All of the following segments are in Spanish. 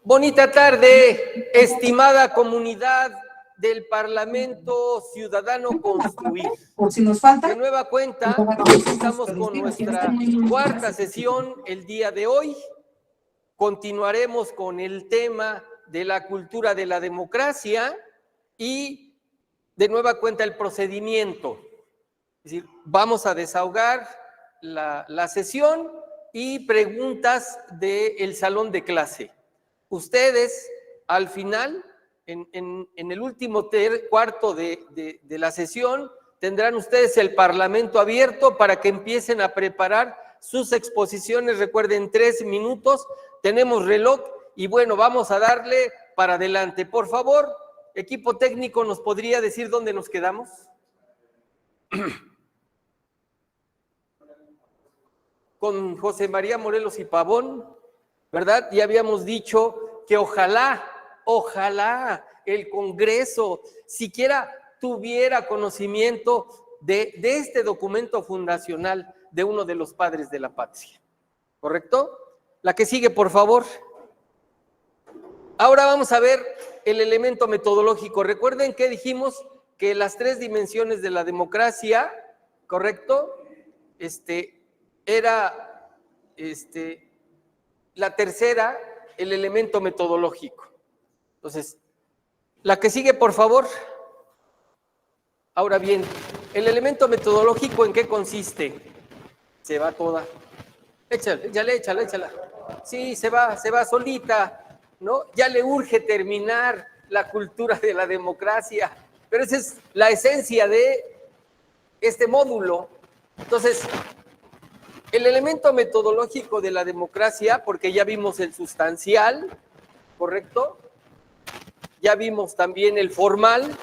Bonita tarde, estimada comunidad del Parlamento Ciudadano Construir. Por si nos falta. De nueva cuenta, estamos con nuestra cuarta sesión el día de hoy. Continuaremos con el tema de la cultura de la democracia y de nueva cuenta el procedimiento. Es decir, vamos a desahogar la sesión y preguntas del salón de clase. Ustedes, al final, en el último cuarto de la sesión, tendrán ustedes el Parlamento abierto para que empiecen a preparar sus exposiciones. Recuerden, 3 minutos, tenemos reloj y bueno, vamos a darle para adelante. Por favor, equipo técnico, ¿nos podría decir dónde nos quedamos? Con José María Morelos y Pavón, ¿verdad? Ya habíamos dicho que ojalá el Congreso siquiera tuviera conocimiento de este documento fundacional de uno de los padres de la patria, ¿correcto? La que sigue, por favor. Ahora vamos a ver el elemento metodológico. Recuerden que dijimos que las 3 dimensiones de la democracia, ¿correcto? Era la tercera, el elemento metodológico. Entonces, la que sigue, por favor. Ahora bien, el elemento metodológico, ¿en qué consiste? Se va toda. Échala. Sí, se va solita, ¿no? Ya le urge terminar la cultura de la democracia, pero esa es la esencia de este módulo. Entonces, el elemento metodológico de la democracia, porque ya vimos el sustancial, ¿correcto? Ya vimos también el formal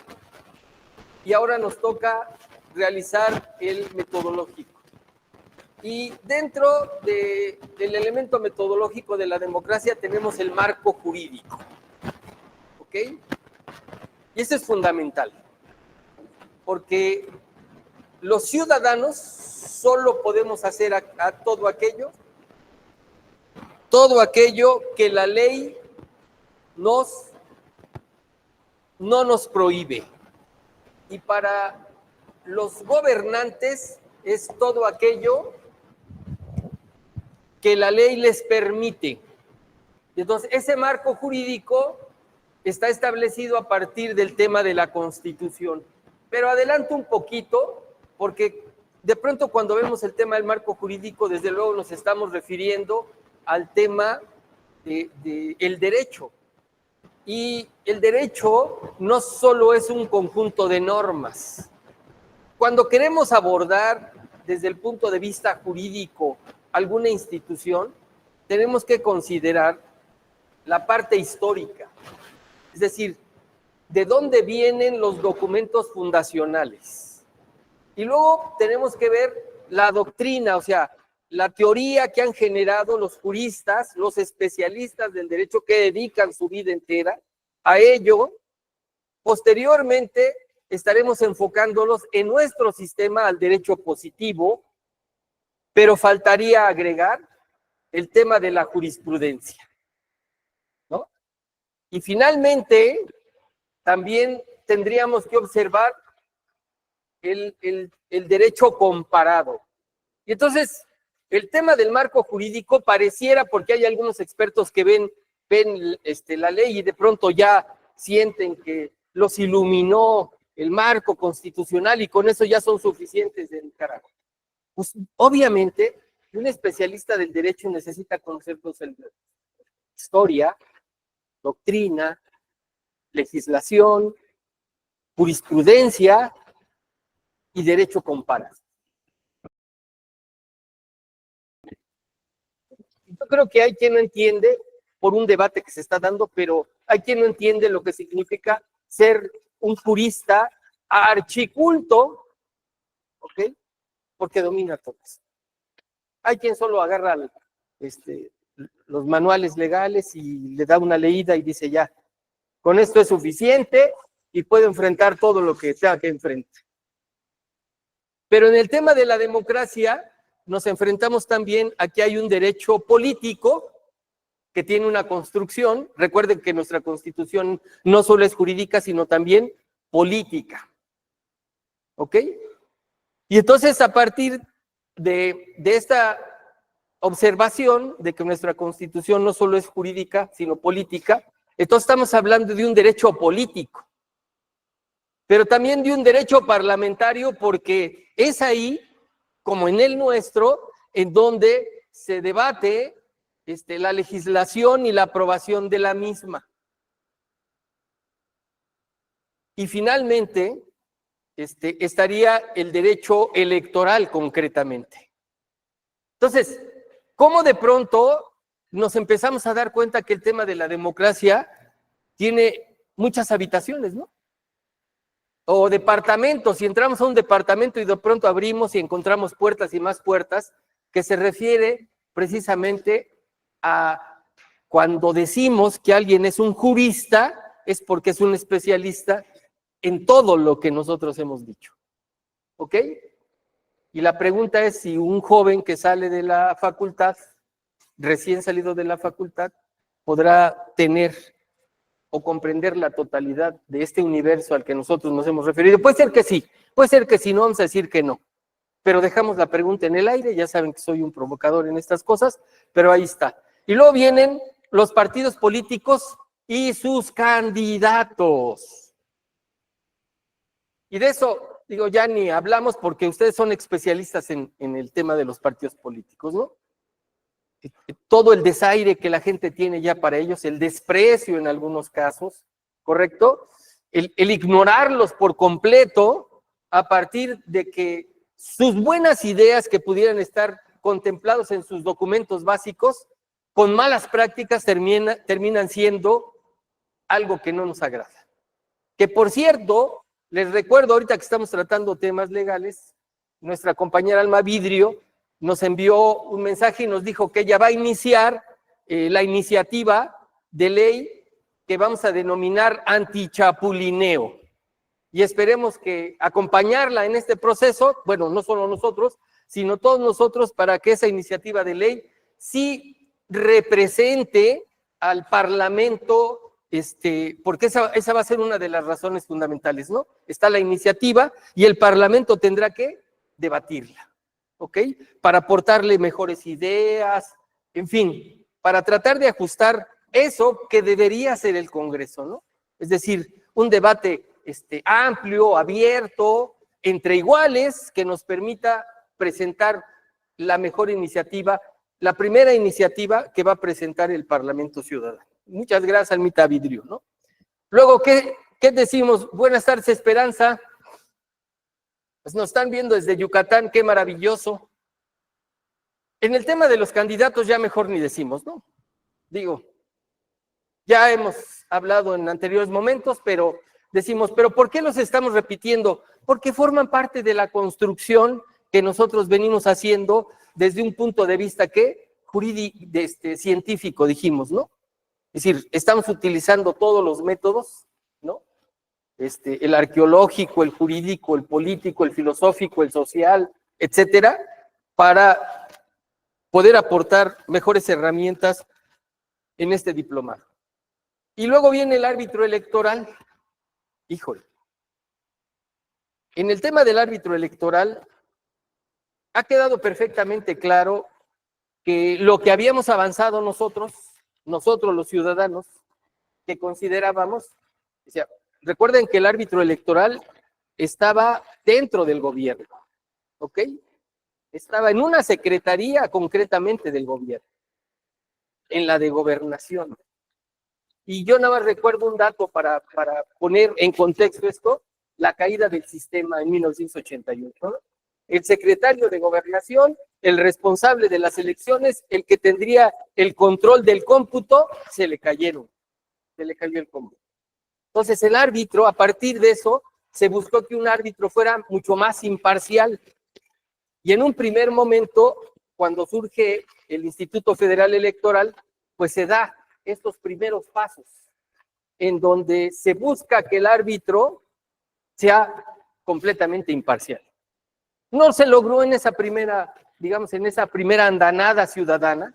y ahora nos toca realizar el metodológico. Y dentro del elemento metodológico de la democracia tenemos el marco jurídico, ¿ok? Y eso es fundamental, porque los ciudadanos solo podemos hacer a todo aquello que la ley no nos prohíbe. Y para los gobernantes es todo aquello que la ley les permite. Entonces, ese marco jurídico está establecido a partir del tema de la Constitución. Pero adelanto un poquito, porque de pronto cuando vemos el tema del marco jurídico, desde luego nos estamos refiriendo al tema del derecho. Y el derecho no solo es un conjunto de normas. Cuando queremos abordar desde el punto de vista jurídico alguna institución, tenemos que considerar la parte histórica. Es decir, de dónde vienen los documentos fundacionales. Y luego tenemos que ver la doctrina, o sea, la teoría que han generado los juristas, los especialistas del derecho que dedican su vida entera a ello. Posteriormente estaremos enfocándolos en nuestro sistema al derecho positivo, pero faltaría agregar el tema de la jurisprudencia, ¿no? Y finalmente, también tendríamos que observar el derecho comparado. Y entonces, el tema del marco jurídico pareciera, porque hay algunos expertos que ven la ley y de pronto ya sienten que los iluminó el marco constitucional y con eso ya son suficientes de Nicaragua. Pues obviamente, un especialista del derecho necesita conocer historia, doctrina, legislación, jurisprudencia y derecho comparado. Yo creo que hay quien no entiende, por un debate que se está dando, pero hay quien no entiende lo que significa ser un jurista archiculto, ¿ok? Porque domina todo eso. Hay quien solo agarra los manuales legales y le da una leída y dice ya, con esto es suficiente y puede enfrentar todo lo que tenga que enfrentar. Pero en el tema de la democracia nos enfrentamos también a que hay un derecho político que tiene una construcción. Recuerden que nuestra Constitución no solo es jurídica, sino también política. ¿Ok? Y entonces, a partir de esta observación de que nuestra Constitución no solo es jurídica, sino política, entonces estamos hablando de un derecho político, pero también de un derecho parlamentario, porque es ahí, como en el nuestro, en donde se debate la legislación y la aprobación de la misma. Y finalmente, estaría el derecho electoral concretamente. Entonces, ¿cómo de pronto nos empezamos a dar cuenta que el tema de la democracia tiene muchas habitaciones, ¿no? O departamentos, si entramos a un departamento y de pronto abrimos y encontramos puertas y más puertas, que se refiere precisamente a cuando decimos que alguien es un jurista, es porque es un especialista en todo lo que nosotros hemos dicho. ¿Ok? Y la pregunta es si un joven que sale de la facultad, recién salido de la facultad, podrá tener o comprender la totalidad de este universo al que nosotros nos hemos referido. Puede ser que sí, no vamos a decir que no, pero dejamos la pregunta en el aire. Ya saben que soy un provocador en estas cosas, pero ahí está. Y luego vienen los partidos políticos y sus candidatos. Y de eso, digo, ya ni hablamos porque ustedes son especialistas en el tema de los partidos políticos, ¿no? Todo el desaire que la gente tiene ya para ellos, el desprecio en algunos casos, ¿correcto? El ignorarlos por completo a partir de que sus buenas ideas que pudieran estar contemplados en sus documentos básicos, con malas prácticas terminan siendo algo que no nos agrada. Que por cierto, les recuerdo ahorita que estamos tratando temas legales, nuestra compañera Alma Vidrio nos envió un mensaje y nos dijo que ella va a iniciar la iniciativa de ley que vamos a denominar antichapulineo. Y esperemos que acompañarla en este proceso, bueno, no solo nosotros, sino todos nosotros, para que esa iniciativa de ley sí represente al Parlamento, porque esa va a ser una de las razones fundamentales, ¿no? Está la iniciativa y el Parlamento tendrá que debatirla. ¿Ok? Para aportarle mejores ideas, en fin, para tratar de ajustar eso que debería ser el Congreso, ¿no? Es decir, un debate amplio, abierto, entre iguales, que nos permita presentar la mejor iniciativa, la primera iniciativa que va a presentar el Parlamento Ciudadano. Muchas gracias, Almita Vidrio, ¿no? Luego, ¿qué decimos? Buenas tardes, Esperanza. Pues nos están viendo desde Yucatán, qué maravilloso. En el tema de los candidatos ya mejor ni decimos, ¿no? Digo, ya hemos hablado en anteriores momentos, pero decimos, ¿pero por qué los estamos repitiendo? Porque forman parte de la construcción que nosotros venimos haciendo desde un punto de vista científico, dijimos, ¿no? Es decir, estamos utilizando todos los métodos, ¿no? El arqueológico, el jurídico, el político, el filosófico, el social, etcétera, para poder aportar mejores herramientas en este diplomado. Y luego viene el árbitro electoral. Híjole. En el tema del árbitro electoral ha quedado perfectamente claro que lo que habíamos avanzado nosotros los ciudadanos, que considerábamos, o sea, recuerden que el árbitro electoral estaba dentro del gobierno, ¿ok? Estaba en una secretaría concretamente del gobierno, en la de gobernación. Y yo nada más recuerdo un dato para poner en contexto esto, la caída del sistema en 1988, ¿no? El secretario de gobernación, el responsable de las elecciones, el que tendría el control del cómputo, se le cayó el cómputo. Entonces el árbitro, a partir de eso, se buscó que un árbitro fuera mucho más imparcial. Y en un primer momento, cuando surge el Instituto Federal Electoral, pues se da estos primeros pasos en donde se busca que el árbitro sea completamente imparcial. No se logró en esa primera, digamos, en esa primera andanada ciudadana,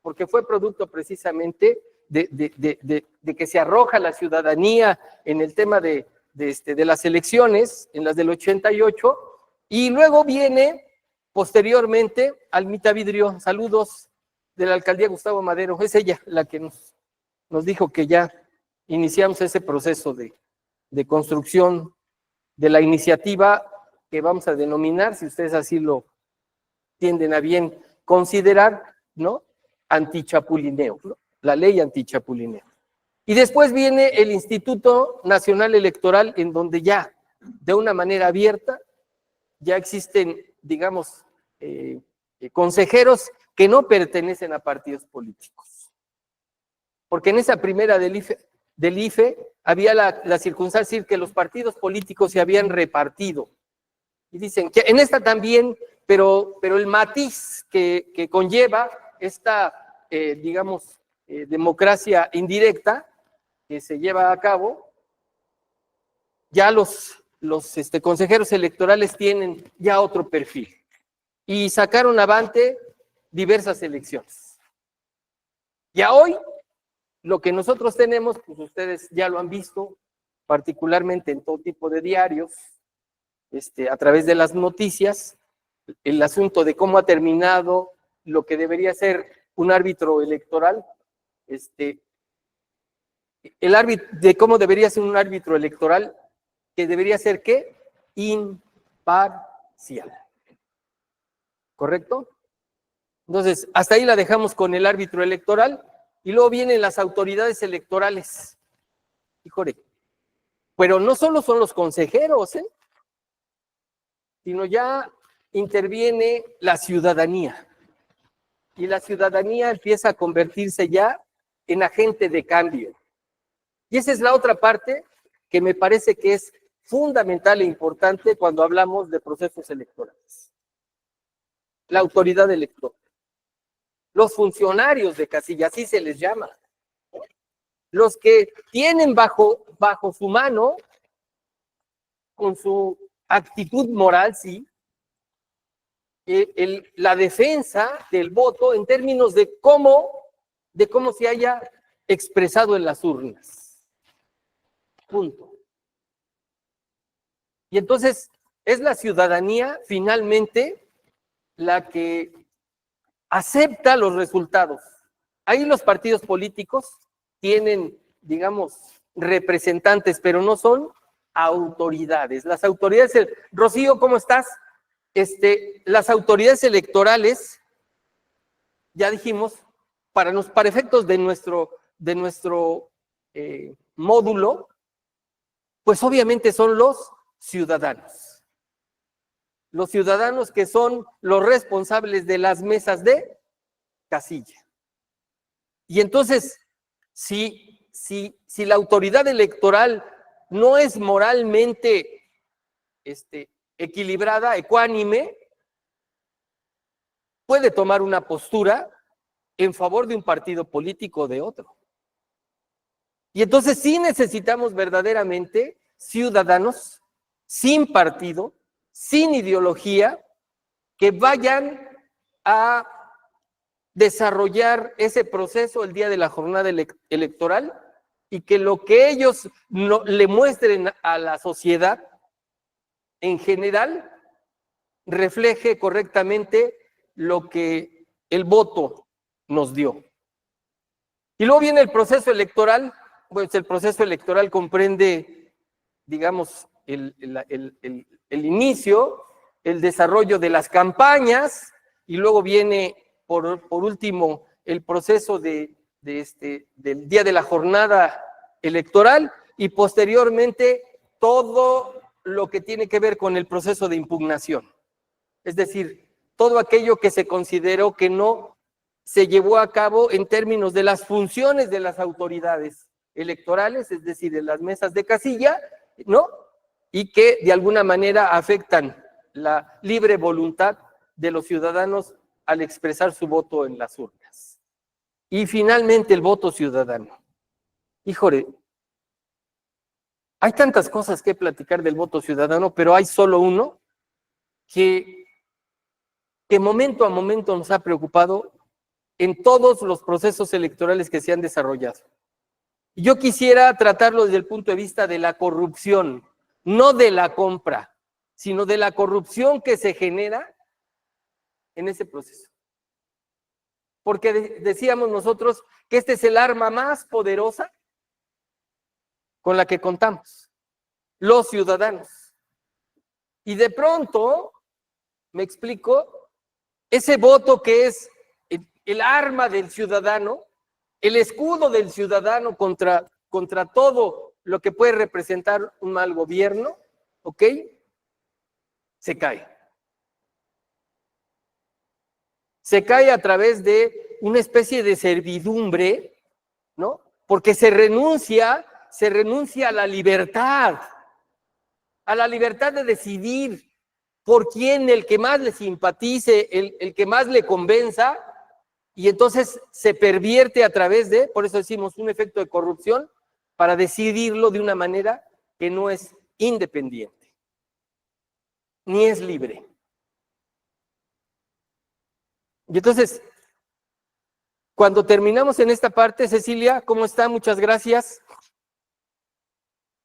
porque fue producto precisamente de que se arroja la ciudadanía en el tema de las elecciones, en las del 88, y luego viene posteriormente Almita Vidrio, saludos, de la alcaldía Gustavo Madero, es ella la que nos dijo que ya iniciamos ese proceso de construcción de la iniciativa que vamos a denominar, si ustedes así lo tienden a bien considerar, ¿no? Antichapulineo, ¿no? La ley antichapulineo. Y después viene el Instituto Nacional Electoral, en donde ya, de una manera abierta, ya existen, digamos, consejeros que no pertenecen a partidos políticos. Porque en esa primera del IFE había la circunstancia que los partidos políticos se habían repartido. Y dicen que en esta también, pero el matiz que conlleva esta, digamos, democracia indirecta que se lleva a cabo, ya los consejeros electorales tienen ya otro perfil y sacaron avante diversas elecciones. Ya hoy, lo que nosotros tenemos, pues ustedes ya lo han visto, particularmente en todo tipo de diarios, a través de las noticias, el asunto de cómo ha terminado lo que debería ser un árbitro electoral, el árbitro, de cómo debería ser un árbitro electoral, que debería ser ¿qué? Imparcial. ¿Correcto? Entonces, hasta ahí la dejamos con el árbitro electoral, y luego vienen las autoridades electorales. Híjole, pero no solo son los consejeros, sino ya interviene la ciudadanía. Y la ciudadanía empieza a convertirse ya en agente de cambio. Y esa es la otra parte que me parece que es fundamental e importante cuando hablamos de procesos electorales. La autoridad electoral. Los funcionarios de casilla, así se les llama. Los que tienen bajo su mano, con su actitud moral, sí, la defensa del voto en términos de cómo se haya expresado en las urnas. Punto. Y entonces es la ciudadanía finalmente la que acepta los resultados. Ahí los partidos políticos tienen, digamos, representantes, pero no son autoridades. Las autoridades, Rocío, ¿cómo estás? Las autoridades electorales, ya dijimos, para efectos de nuestro módulo, pues obviamente son los ciudadanos. Los ciudadanos que son los responsables de las mesas de casilla. Y entonces, si la autoridad electoral no es moralmente equilibrada, ecuánime, puede tomar una postura en favor de un partido político o de otro. Y entonces sí necesitamos verdaderamente ciudadanos sin partido, sin ideología, que vayan a desarrollar ese proceso el día de la jornada electoral y que lo que ellos le muestren a la sociedad en general refleje correctamente lo que el voto nos dio. Y luego viene el proceso electoral. Pues el proceso electoral comprende, digamos, el inicio, el desarrollo de las campañas, y luego viene, por último, el proceso del día de la jornada electoral, y posteriormente todo lo que tiene que ver con el proceso de impugnación. Es decir, todo aquello que se consideró que no se llevó a cabo en términos de las funciones de las autoridades electorales, es decir, en las mesas de casilla, ¿no? Y que de alguna manera afectan la libre voluntad de los ciudadanos al expresar su voto en las urnas. Y finalmente el voto ciudadano. Híjole, hay tantas cosas que platicar del voto ciudadano, pero hay solo uno que momento a momento nos ha preocupado en todos los procesos electorales que se han desarrollado. Y yo quisiera tratarlo desde el punto de vista de la corrupción, no de la compra, sino de la corrupción que se genera en ese proceso. Porque decíamos nosotros que este es el arma más poderosa con la que contamos, los ciudadanos. Y de pronto, me explico, ese voto que es el arma del ciudadano, el escudo del ciudadano contra todo lo que puede representar un mal gobierno, ¿ok? Se cae. Se cae a través de una especie de servidumbre, ¿no? Porque se renuncia a la libertad de decidir por quién, el que más le simpatice, el que más le convenza, y entonces se pervierte a través de, por eso decimos, un efecto de corrupción, para decidirlo de una manera que no es independiente, ni es libre. Y entonces, cuando terminamos en esta parte, Cecilia, ¿cómo está? Muchas gracias.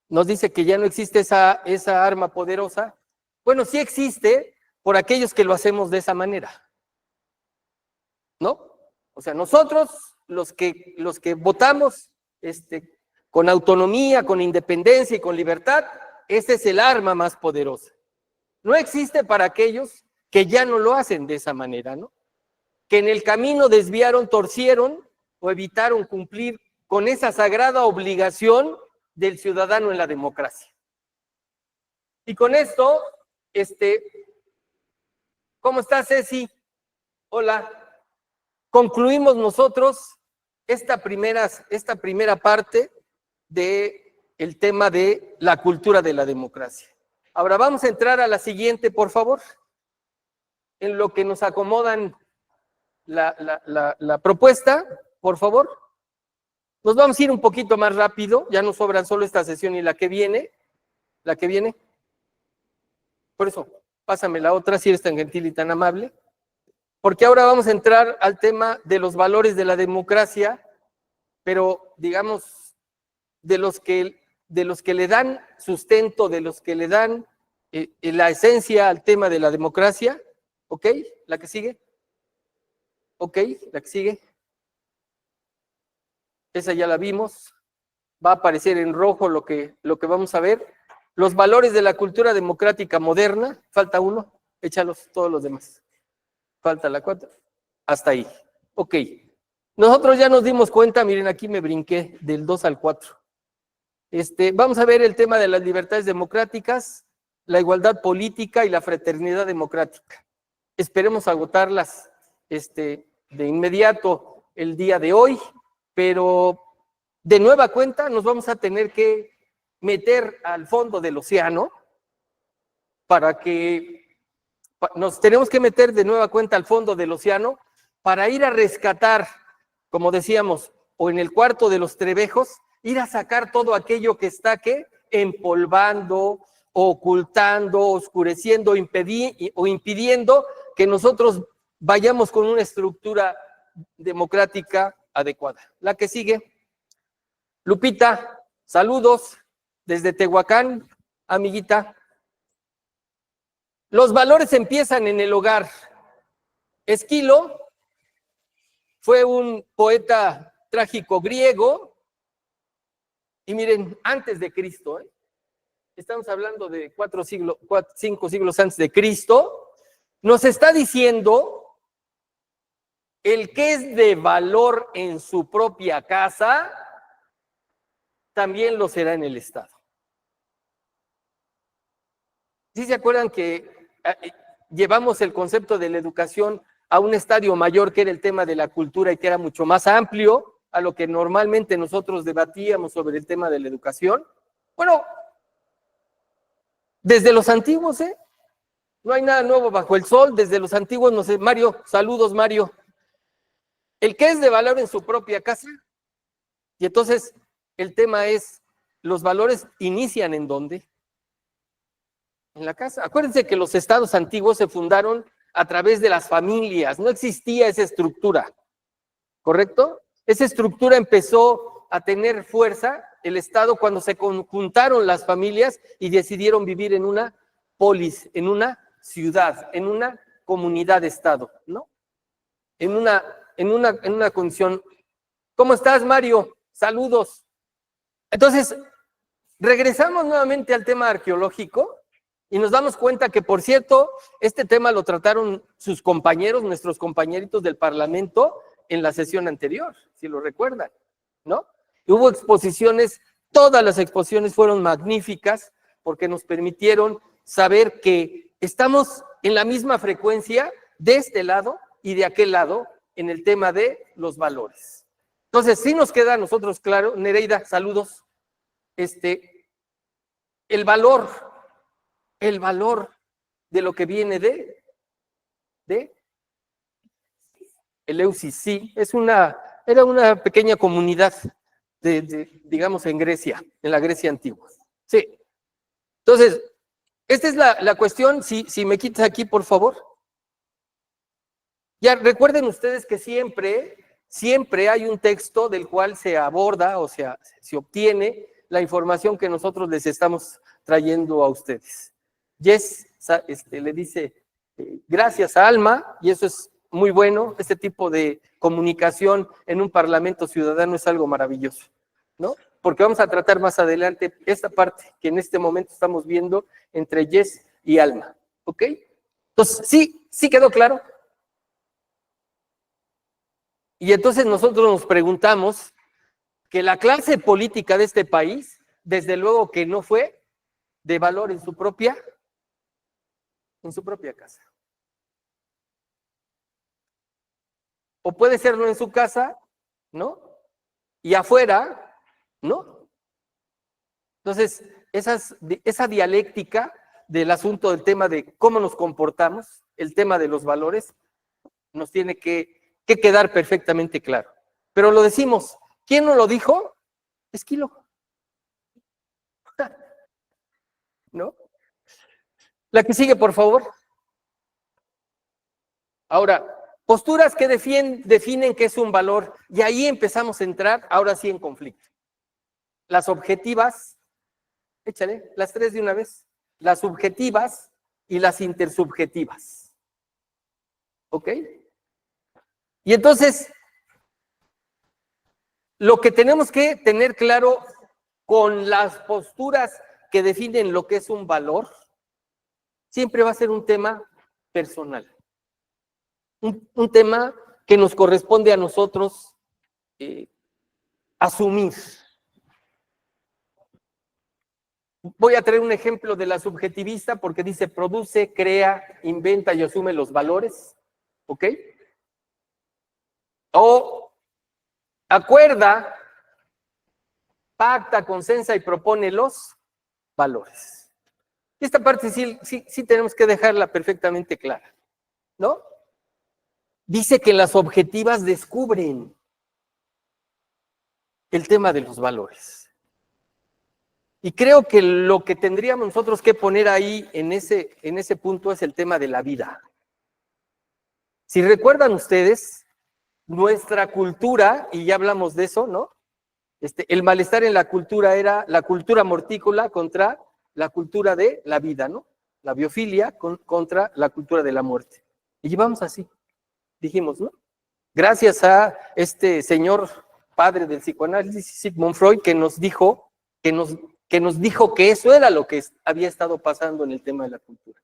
Nos dice que ya no existe esa arma poderosa. Bueno, sí existe por aquellos que lo hacemos de esa manera, ¿no? O sea, nosotros, los que votamos con autonomía, con independencia y con libertad, ese es el arma más poderosa. No existe para aquellos que ya no lo hacen de esa manera, ¿no? Que en el camino desviaron, torcieron o evitaron cumplir con esa sagrada obligación del ciudadano en la democracia. Y con esto, ¿cómo estás, Ceci? Hola. Concluimos nosotros esta primera parte del tema de la cultura de la democracia. Ahora vamos a entrar a la siguiente, por favor, en lo que nos acomodan la propuesta, por favor. Nos vamos a ir un poquito más rápido, ya nos sobran solo esta sesión y la que viene. Por eso, pásame la otra, si eres tan gentil y tan amable. Porque ahora vamos a entrar al tema de los valores de la democracia, pero digamos, de los que le dan sustento, de los que le dan la esencia al tema de la democracia. ¿Ok? ¿La que sigue? Ok, la que sigue. Esa ya la vimos. Va a aparecer en rojo lo que vamos a ver. Los valores de la cultura democrática moderna. Falta uno. Échalos todos los demás. Falta la 4. Hasta ahí. Ok. Nosotros ya nos dimos cuenta, miren, aquí me brinqué del 2 al 4. Vamos a ver el tema de las libertades democráticas, la igualdad política y la fraternidad democrática. Esperemos agotarlas de inmediato el día de hoy, pero de nueva cuenta nos vamos a tener que meter al fondo del océano nos tenemos que meter de nueva cuenta al fondo del océano para ir a rescatar, como decíamos, o en el cuarto de los trebejos, ir a sacar todo aquello que está empolvando, ocultando, oscureciendo o impidiendo que nosotros vayamos con una estructura democrática adecuada. La que sigue. Lupita, saludos desde Tehuacán, amiguita. Los valores empiezan en el hogar. Esquilo fue un poeta trágico griego, y miren, antes de Cristo, estamos hablando de 5 siglos antes de Cristo, nos está diciendo: el que es de valor en su propia casa, también lo será en el Estado. ¿Sí se acuerdan que llevamos el concepto de la educación a un estadio mayor, que era el tema de la cultura, y que era mucho más amplio a lo que normalmente nosotros debatíamos sobre el tema de la educación? Bueno, desde los antiguos, no hay nada nuevo bajo el sol. Desde los antiguos, no sé, Mario, saludos, Mario. El que es de valor en su propia casa. Y entonces el tema es, ¿los valores inician en dónde? En la casa. Acuérdense que los estados antiguos se fundaron a través de las familias, no existía esa estructura. ¿correcto? Esa estructura empezó a tener fuerza, el Estado, cuando se conjuntaron las familias y decidieron vivir en una polis, en una ciudad, en una comunidad-estado, ¿no? En una condición. ¿Cómo estás, Mario? Saludos. Entonces, regresamos nuevamente al tema arqueológico y nos damos cuenta que, por cierto, este tema lo trataron sus compañeros, nuestros compañeritos del Parlamento, en la sesión anterior, si lo recuerdan, ¿no? Y hubo exposiciones, todas las exposiciones fueron magníficas porque nos permitieron saber que estamos en la misma frecuencia de este lado y de aquel lado en el tema de los valores. Entonces, sí nos queda a nosotros claro, Nereida, saludos, el valor de lo que viene de Eleusis, sí, era una pequeña comunidad digamos, en Grecia, en la Grecia antigua. Sí. Entonces, esta es la cuestión, si me quitas aquí, por favor. Ya recuerden ustedes que siempre hay un texto del cual se aborda, o sea, se obtiene la información que nosotros les estamos trayendo a ustedes. Jess le dice gracias a Alma, y eso es muy bueno. Este tipo de comunicación en un parlamento ciudadano es algo maravilloso, ¿no? Porque vamos a tratar más adelante esta parte que en este momento estamos viendo entre Jess y Alma, ¿ok? Entonces, sí quedó claro. Y entonces nosotros nos preguntamos que la clase política de este país, desde luego que no fue de valor en su propia casa. O puede serlo en su casa, ¿no? Y afuera, ¿no? Entonces, esa dialéctica del asunto del tema de cómo nos comportamos, el tema de los valores, nos tiene que quedar perfectamente claro. Pero lo decimos, ¿quién nos lo dijo? Esquilo. ¿No? La que sigue, por favor. Ahora, posturas que definen qué es un valor, y ahí empezamos a entrar, ahora sí, en conflicto. Las objetivas, échale, las tres de una vez, las subjetivas y las intersubjetivas. ¿Ok? Y entonces, lo que tenemos que tener claro con las posturas que definen lo que es un valor, siempre va a ser un tema personal. Un tema que nos corresponde a nosotros asumir. Voy a traer un ejemplo de la subjetivista porque dice produce, crea, inventa y asume los valores, ¿ok? O acuerda, pacta, consensa y propone los valores. Esta parte sí tenemos que dejarla perfectamente clara, ¿no? Dice que las objetivas descubren el tema de los valores. Y creo que lo que tendríamos nosotros que poner ahí en ese punto es el tema de la vida. Si recuerdan ustedes, nuestra cultura, y ya hablamos de eso, ¿no? El malestar en la cultura era la cultura mortícola contra la cultura de la vida, ¿no? La biofilia contra la cultura de la muerte. Y llevamos así, dijimos, ¿no? Gracias a este señor padre del psicoanálisis, Sigmund Freud, que nos dijo que eso era lo que había estado pasando en el tema de la cultura.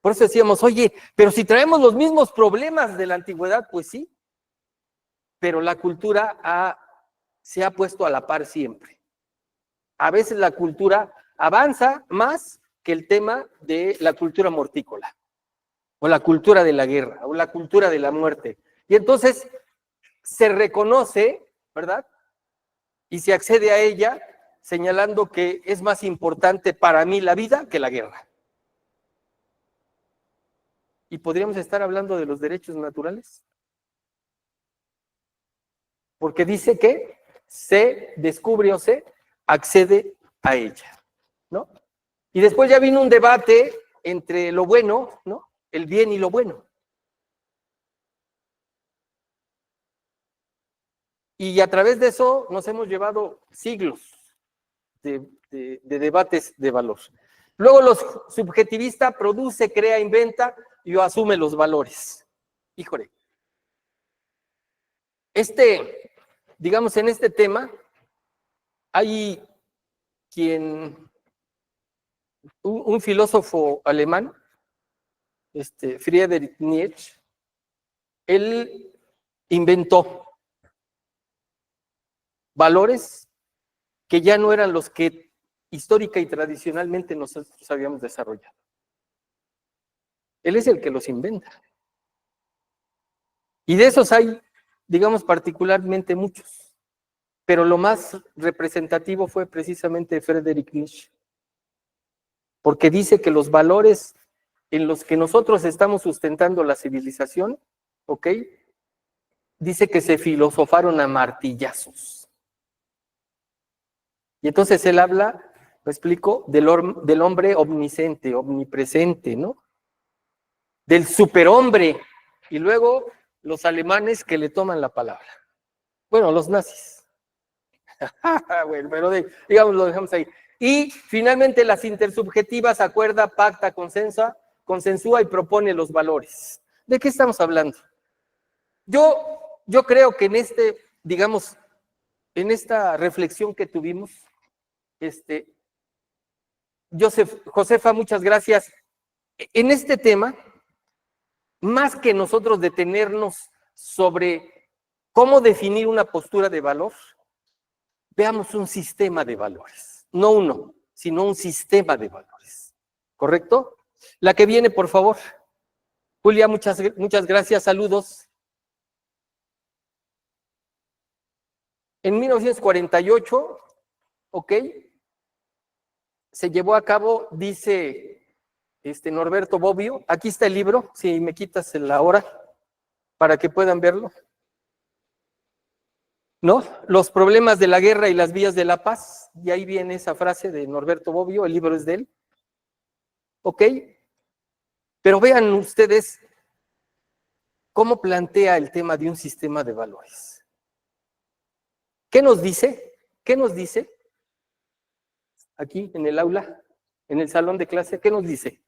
Por eso decíamos, oye, pero si traemos los mismos problemas de la antigüedad, pues sí, pero la cultura se ha puesto a la par siempre. A veces la cultura avanza más que el tema de la cultura mortícola, o la cultura de la guerra, o la cultura de la muerte. Y entonces se reconoce, ¿verdad? Y se accede a ella señalando que es más importante para mí la vida que la guerra. ¿Y podríamos estar hablando de los derechos naturales? Porque dice que se descubre o se accede a ella, ¿no? Y después ya vino un debate entre lo bueno, ¿no? El bien y lo bueno. Y a través de eso nos hemos llevado siglos de debates de valor. Luego los subjetivista produce, crea, inventa y asume los valores. Híjole. Digamos, en este tema, hay un filósofo alemán, Friedrich Nietzsche, él inventó valores que ya no eran los que histórica y tradicionalmente nosotros habíamos desarrollado. Él es el que los inventa. Y de esos hay, digamos, particularmente muchos. Pero lo más representativo fue precisamente Friedrich Nietzsche. Porque dice que los valores en los que nosotros estamos sustentando la civilización, ¿ok? Dice que se filosofaron a martillazos. Y entonces él habla, lo explico, del hombre omnisciente, omnipresente, ¿no? Del superhombre. Y luego los alemanes que le toman la palabra. Bueno, los nazis. Bueno, pero digamos, lo dejamos ahí. Y finalmente las intersubjetivas acuerda, pacta, consensúa y propone los valores. ¿De qué estamos hablando? Yo creo que digamos, en esta reflexión que tuvimos, Josefa, muchas gracias. En este tema, más que nosotros detenernos sobre cómo definir una postura de valor, veamos un sistema de valores. No uno, sino un sistema de valores. ¿Correcto? La que viene, por favor. Julia, muchas gracias. Saludos. En 1948, ¿ok? Se llevó a cabo, dice Norberto Bobbio, aquí está el libro, si me quitas la hora, para que puedan verlo. ¿No? Los problemas de la guerra y las vías de la paz, y ahí viene esa frase de Norberto Bobbio, el libro es de él. ¿Ok? Pero vean ustedes cómo plantea el tema de un sistema de valores. ¿Qué nos dice? ¿Qué nos dice? Aquí en el aula, en el salón de clase, ¿qué nos dice?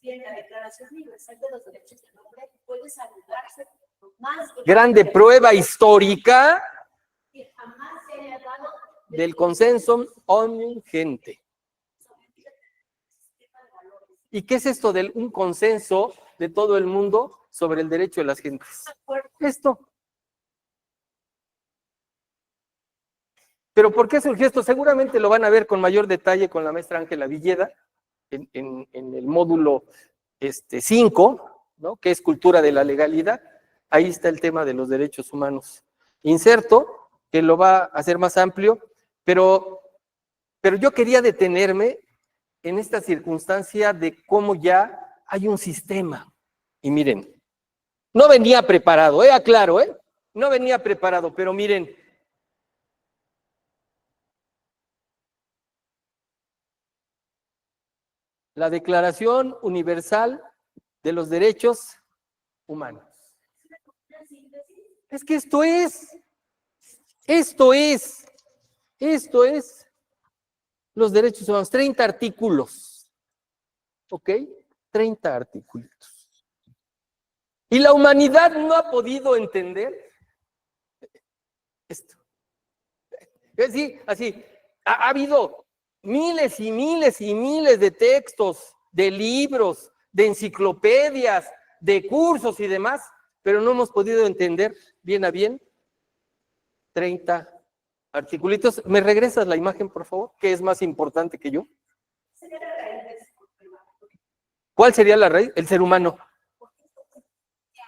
En la Declaración Universal de los Derechos del Hombre puede saludarse más grande prueba histórica que jamás se haya dado del consenso omnium gente. ¿Y qué es esto de un consenso de todo el mundo sobre el derecho de las gentes? Esto. ¿Pero por qué surgió esto? Seguramente lo van a ver con mayor detalle con la maestra Ángela Villeda en el módulo 5, ¿no? Que es cultura de la legalidad. Ahí está el tema de los derechos humanos. Inserto, que lo va a hacer más amplio, pero yo quería detenerme en esta circunstancia de cómo ya hay un sistema. Y miren, no venía preparado, aclaro, no venía preparado, pero miren, la Declaración Universal de los Derechos Humanos. Es que esto es los derechos humanos, 30 artículos, ¿ok? 30 artículos. Y la humanidad no ha podido entender esto. Así, ha habido miles y miles y miles de textos, de libros, de enciclopedias, de cursos y demás, pero no hemos podido entender bien a bien 30 articulitos. ¿Me regresas la imagen, por favor? ¿Qué es más importante que yo? ¿Cuál sería la raíz? El ser humano.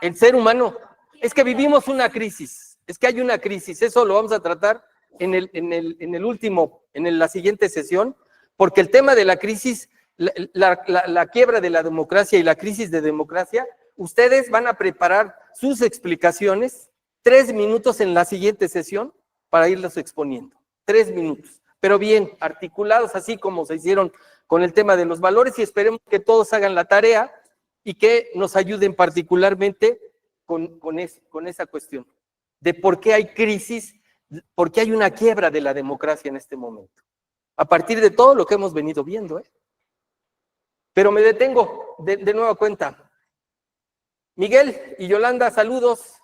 El ser humano. Es que vivimos una crisis. Es que hay una crisis. Eso lo vamos a tratar en la siguiente sesión, porque el tema de la crisis, la quiebra de la democracia y la crisis de democracia, ustedes van a preparar sus explicaciones 3 minutos en la siguiente sesión para irlos exponiendo. 3 minutos. Pero bien, articulados así como se hicieron con el tema de los valores, y esperemos que todos hagan la tarea y que nos ayuden particularmente con esa cuestión. de por qué hay crisis, por qué hay una quiebra de la democracia en este momento. A partir de todo lo que hemos venido viendo, ¿eh? Pero me detengo de nueva cuenta. Miguel y Yolanda, saludos.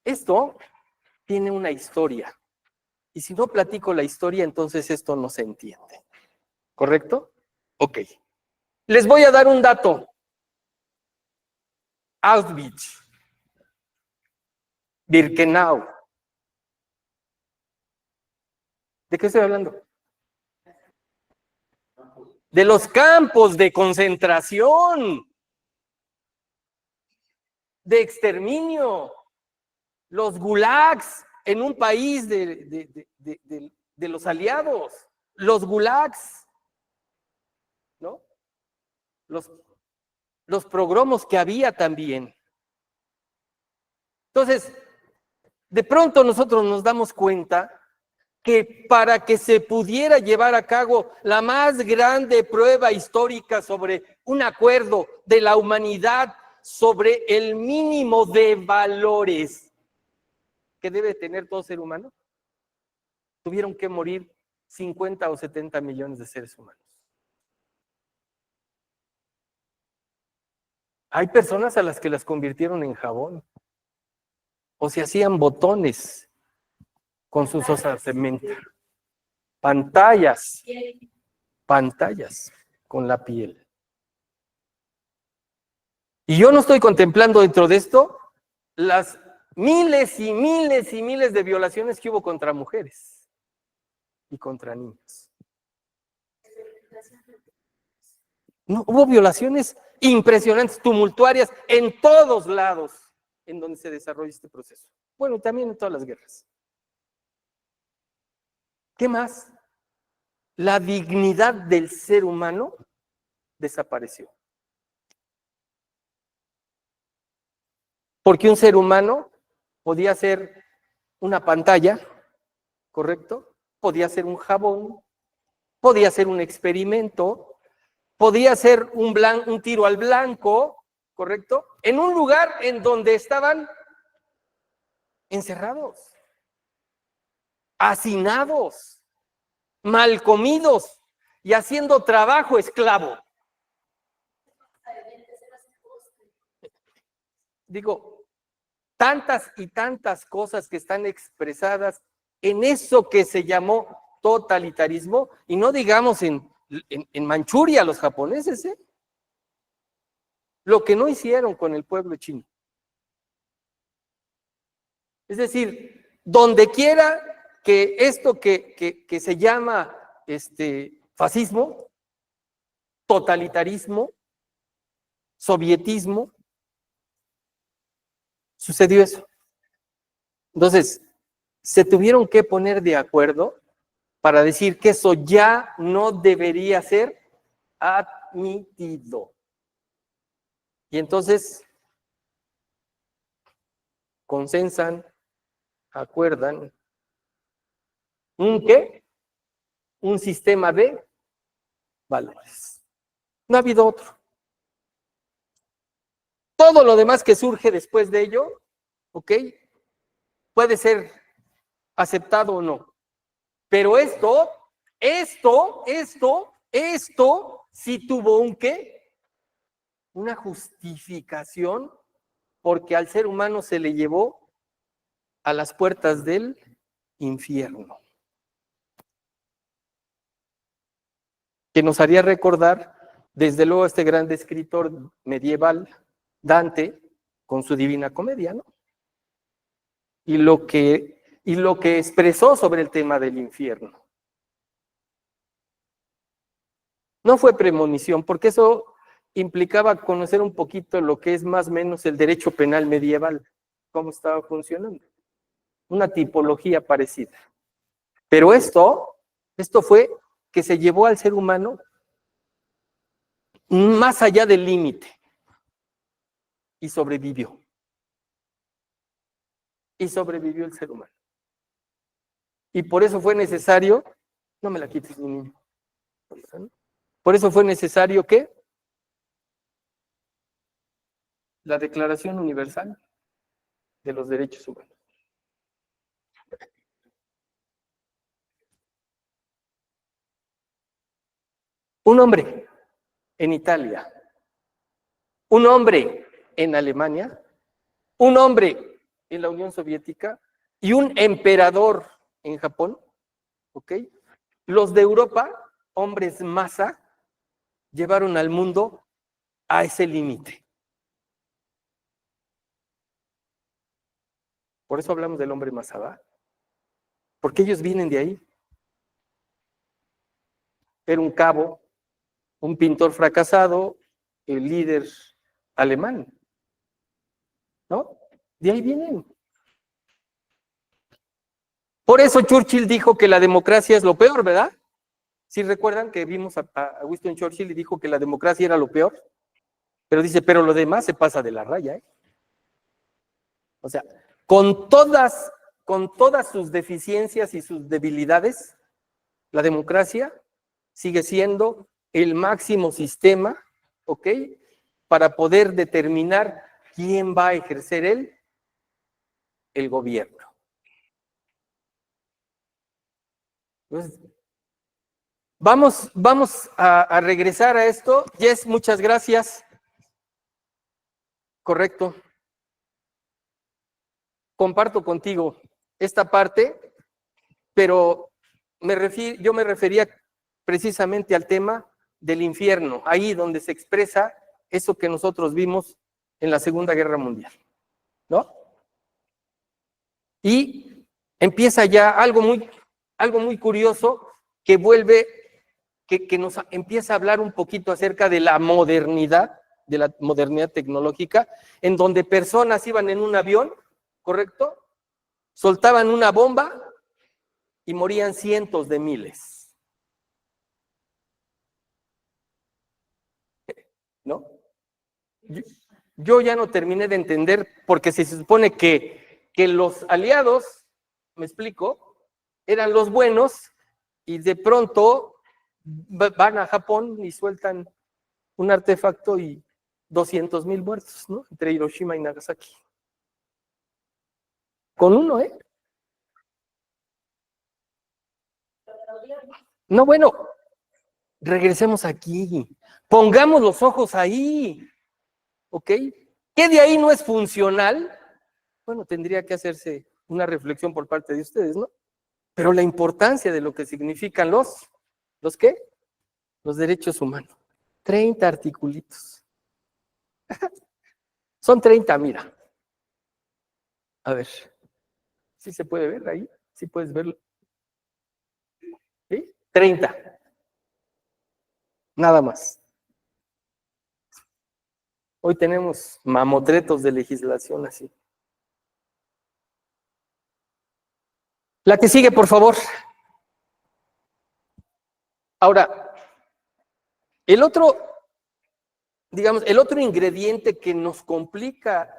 Esto tiene una historia. Y si no platico la historia, entonces esto no se entiende. ¿Correcto? Ok. Les voy a dar un dato. Auschwitz, Birkenau. ¿De qué estoy hablando? De los campos de concentración, de exterminio, los gulags en un país de los aliados, los gulags, ¿no? Los pogromos que había también. Entonces, de pronto nosotros nos damos cuenta que para que se pudiera llevar a cabo la más grande prueba histórica sobre un acuerdo de la humanidad sobre el mínimo de valores que debe tener todo ser humano, tuvieron que morir 50 o 70 millones de seres humanos. Hay personas a las que las convirtieron en jabón o se hacían botones con sus osamenta. Pantallas con la piel. Y yo no estoy contemplando dentro de esto las miles y miles y miles de violaciones que hubo contra mujeres y contra niños. No, hubo violaciones impresionantes, tumultuarias, en todos lados en donde se desarrolla este proceso. Bueno, también en todas las guerras. ¿Qué más? La dignidad del ser humano desapareció. Porque un ser humano podía ser una pantalla, ¿correcto? Podía ser un jabón, podía ser un experimento, podía ser un tiro al blanco, ¿correcto? En un lugar en donde estaban encerrados, hacinados, mal comidos y haciendo trabajo esclavo. Digo, tantas y tantas cosas que están expresadas en eso que se llamó totalitarismo, y no digamos en Manchuria los japoneses, ¿eh? Lo que no hicieron con el pueblo chino. Es decir, donde quiera que esto que se llama fascismo, totalitarismo, sovietismo, sucedió eso. Entonces, se tuvieron que poner de acuerdo para decir que eso ya no debería ser admitido. Y entonces, consensan, acuerdan, ¿un qué? Un sistema de valores. No ha habido otro. Todo lo demás que surge después de ello, ¿ok? Puede ser aceptado o no. Pero esto sí tuvo un qué? Una justificación, porque al ser humano se le llevó a las puertas del infierno. Que nos haría recordar, desde luego, a este gran escritor medieval, Dante, con su Divina Comedia, ¿no? Y lo que expresó sobre el tema del infierno. No fue premonición, porque eso implicaba conocer un poquito lo que es más o menos el derecho penal medieval, cómo estaba funcionando. Una tipología parecida. Pero esto fue que se llevó al ser humano más allá del límite y sobrevivió. Y sobrevivió el ser humano. Y por eso fue necesario, no me la quites, mi niño. Por eso fue necesario que la Declaración Universal de los derechos humanos. Un hombre en Italia, un hombre en Alemania, un hombre en la Unión Soviética y un emperador en Japón, ¿ok? Los de Europa, hombres masa, llevaron al mundo a ese límite. Por eso hablamos del hombre masa, ¿va? Porque ellos vienen de ahí. Era un cabo, un pintor fracasado, el líder alemán, ¿no? De ahí vienen. Por eso Churchill dijo que la democracia es lo peor, ¿verdad? ¿Sí recuerdan que vimos a Winston Churchill y dijo que la democracia era lo peor? Pero dice, pero lo demás se pasa de la raya, ¿eh? O sea, con todas sus deficiencias y sus debilidades, la democracia sigue siendo el máximo sistema, ¿ok? Para poder determinar quién va a ejercer el gobierno. Entonces, vamos a regresar a esto. Jess, muchas gracias. Correcto. Comparto contigo esta parte, pero yo me refería precisamente al tema del infierno, ahí donde se expresa eso que nosotros vimos en la Segunda Guerra Mundial, ¿no? Y empieza ya algo muy curioso que vuelve, que nos empieza a hablar un poquito acerca de la modernidad tecnológica, en donde personas iban en un avión, ¿correcto? Soltaban una bomba y morían cientos de miles, ¿no? Yo ya no terminé de entender, porque se supone que los aliados, me explico, eran los buenos, y de pronto van a Japón y sueltan un artefacto y 200,000 muertos, ¿no? Entre Hiroshima y Nagasaki. Con uno, ¿eh? No, bueno, regresemos aquí, pongamos los ojos ahí, ¿ok? ¿Qué de ahí no es funcional? Bueno, tendría que hacerse una reflexión por parte de ustedes, ¿no? Pero la importancia de lo que significan ¿los qué? Los derechos humanos. 30 articulitos. Son 30, mira. A ver, ¿sí se puede ver ahí? ¿Sí puedes verlo? ¿Sí? 30. Nada más. Hoy tenemos mamotretos de legislación así. La que sigue, por favor. Ahora, el otro ingrediente que nos complica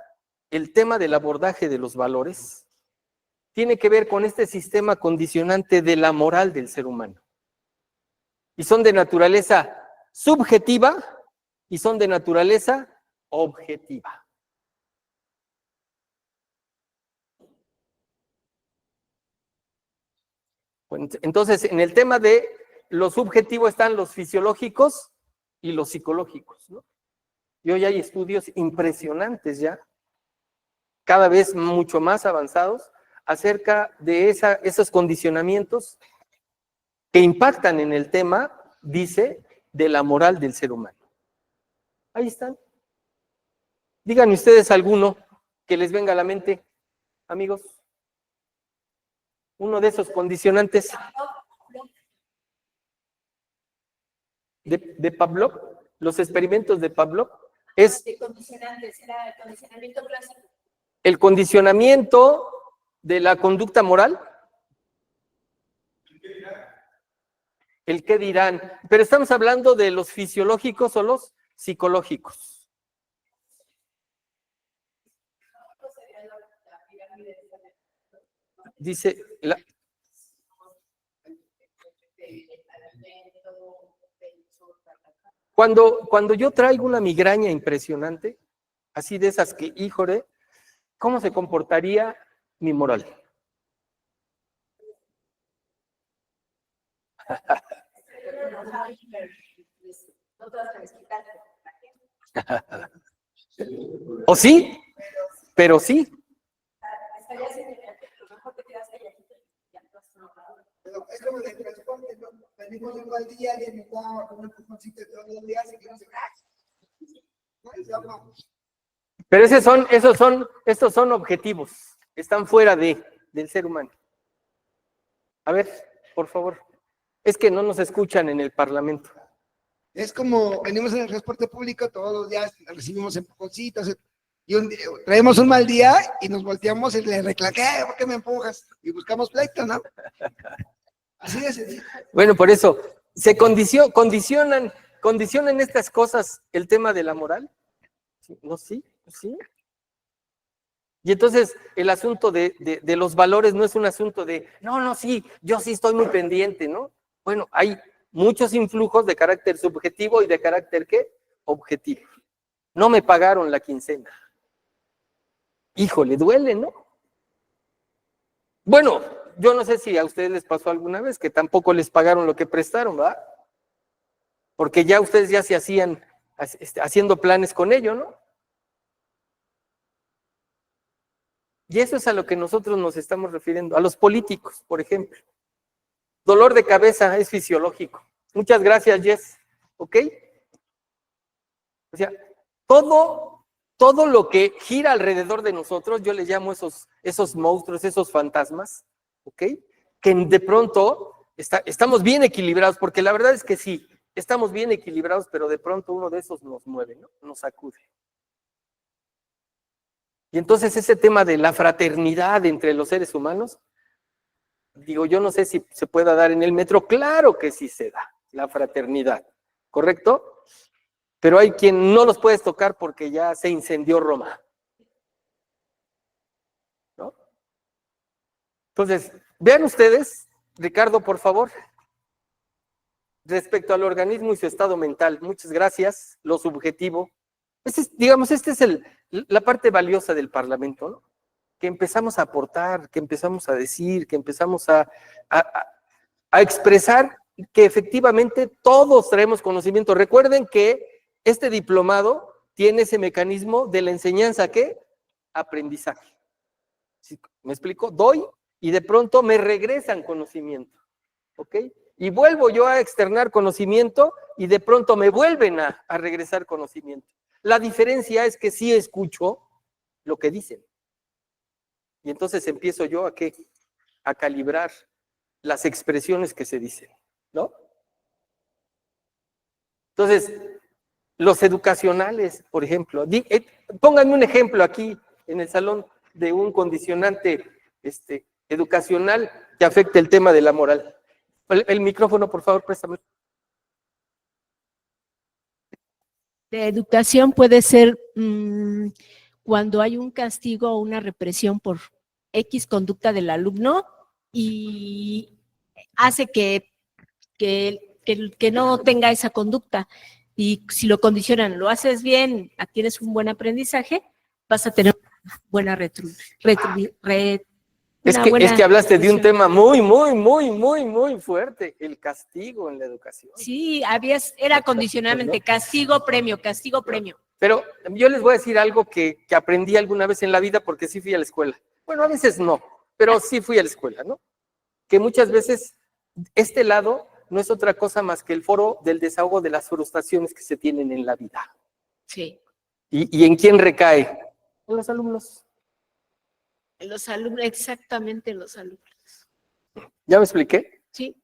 el tema del abordaje de los valores tiene que ver con este sistema condicionante de la moral del ser humano. Y son de naturaleza subjetiva y son de naturaleza objetiva. Entonces, en el tema de lo subjetivo están los fisiológicos y los psicológicos, ¿no? Y hoy hay estudios impresionantes ya, cada vez mucho más avanzados, acerca de esos condicionamientos que impactan en el tema, dice, de la moral del ser humano. Ahí están. Díganme ustedes alguno que les venga a la mente, amigos. Uno de esos condicionantes de Pavlov, los experimentos de Pavlov, es el condicionamiento de la conducta moral. El qué dirán, pero estamos hablando de los fisiológicos o los psicológicos. Dice, cuando yo traigo una migraña impresionante, así de esas que, híjole, ¿cómo se comportaría mi moral? ¿O sí? Pero sí. Pero es como el transporte, ¿no? Venimos de un mal día y me daba con un empujoncito todos los días y que no se ¿no? Pero estos son objetivos, están fuera del ser humano. A ver, por favor, es que no nos escuchan en el Parlamento. Es como venimos en el transporte público todos los días, recibimos empujoncitos y traemos un mal día y nos volteamos y le reclamé, ¿por qué me empujas? Y buscamos pleito, ¿no? Así de sencillo. Bueno, por eso, ¿se condicionan estas cosas el tema de la moral? ¿Sí? ¿No? ¿Sí? ¿Sí? Y entonces el asunto de los valores no es un asunto de, no, sí, yo sí estoy muy pendiente, ¿no? Bueno, hay muchos influjos de carácter subjetivo y de carácter, ¿qué? Objetivo. No me pagaron la quincena. Híjole, duele, ¿no? Bueno, yo no sé si a ustedes les pasó alguna vez que tampoco les pagaron lo que prestaron, ¿verdad? Porque ya ustedes ya se hacían haciendo planes con ello, ¿no? Y eso es a lo que nosotros nos estamos refiriendo, a los políticos, por ejemplo. Dolor de cabeza es fisiológico. Muchas gracias, Jess. ¿Ok? O sea, todo lo que gira alrededor de nosotros, yo les llamo esos monstruos, esos fantasmas, ¿ok? Que de pronto estamos bien equilibrados, porque la verdad es que sí, estamos bien equilibrados, pero de pronto uno de esos nos mueve, ¿no? Nos sacude. Y entonces ese tema de la fraternidad entre los seres humanos, digo, yo no sé si se pueda dar en el metro, claro que sí se da, la fraternidad, ¿correcto? Pero hay quien no los puedes tocar porque ya se incendió Roma, ¿no? Entonces, vean ustedes, Ricardo, por favor, respecto al organismo y su estado mental, muchas gracias, lo subjetivo. Digamos, esta es la parte valiosa del Parlamento, ¿no? Que empezamos a aportar, que empezamos a decir, que empezamos a expresar que efectivamente todos traemos conocimiento. Recuerden que este diplomado tiene ese mecanismo de la enseñanza, ¿qué? Aprendizaje. ¿Sí? ¿Me explico? Doy y de pronto me regresan conocimiento, ¿ok? Y vuelvo yo a externar conocimiento y de pronto me vuelven a regresar conocimiento. La diferencia es que sí escucho lo que dicen. Y entonces empiezo yo a ¿qué? A calibrar las expresiones que se dicen, ¿no? Entonces, los educacionales, por ejemplo, pónganme un ejemplo aquí en el salón de un condicionante educacional que afecte el tema de la moral. El micrófono, por favor, préstame. De educación puede ser cuando hay un castigo o una represión por X conducta del alumno y hace que no tenga esa conducta. Y si lo condicionan, lo haces bien, tienes un buen aprendizaje, vas a tener buena Es que hablaste de un tema muy, muy, muy, muy, muy fuerte, el castigo en la educación. Sí, era condicionalmente castigo, premio, castigo, premio. Pero yo les voy a decir algo que aprendí alguna vez en la vida porque sí fui a la escuela. Bueno, a veces no, pero sí fui a la escuela, ¿no? Que muchas veces este lado no es otra cosa más que el foro del desahogo de las frustraciones que se tienen en la vida. Sí. ¿Y en quién recae? En los alumnos. En los alumnos, exactamente en los alumnos. ¿Ya me expliqué? Sí.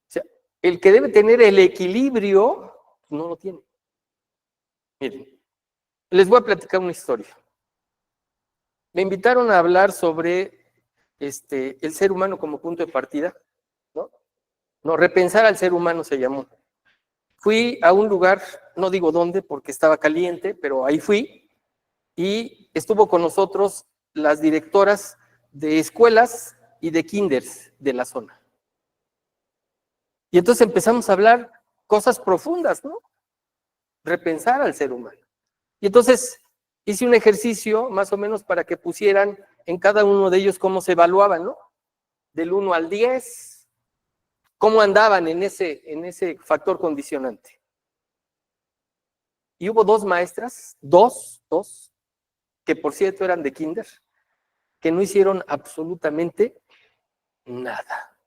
O sea, el que debe tener el equilibrio, no lo tiene. Miren, les voy a platicar una historia. Me invitaron a hablar sobre el ser humano como punto de partida, ¿no? No, repensar al ser humano se llamó. Fui a un lugar, no digo dónde porque estaba caliente, pero ahí fui y estuvo con nosotros las directoras de escuelas y de kinders de la zona. Y entonces empezamos a hablar cosas profundas, ¿no? Repensar al ser humano. Y entonces hice un ejercicio más o menos para que pusieran en cada uno de ellos cómo se evaluaban, ¿no? Del 1 al 10, cómo andaban en ese factor condicionante. Y hubo dos maestras, dos, que por cierto eran de kinder, que no hicieron absolutamente nada.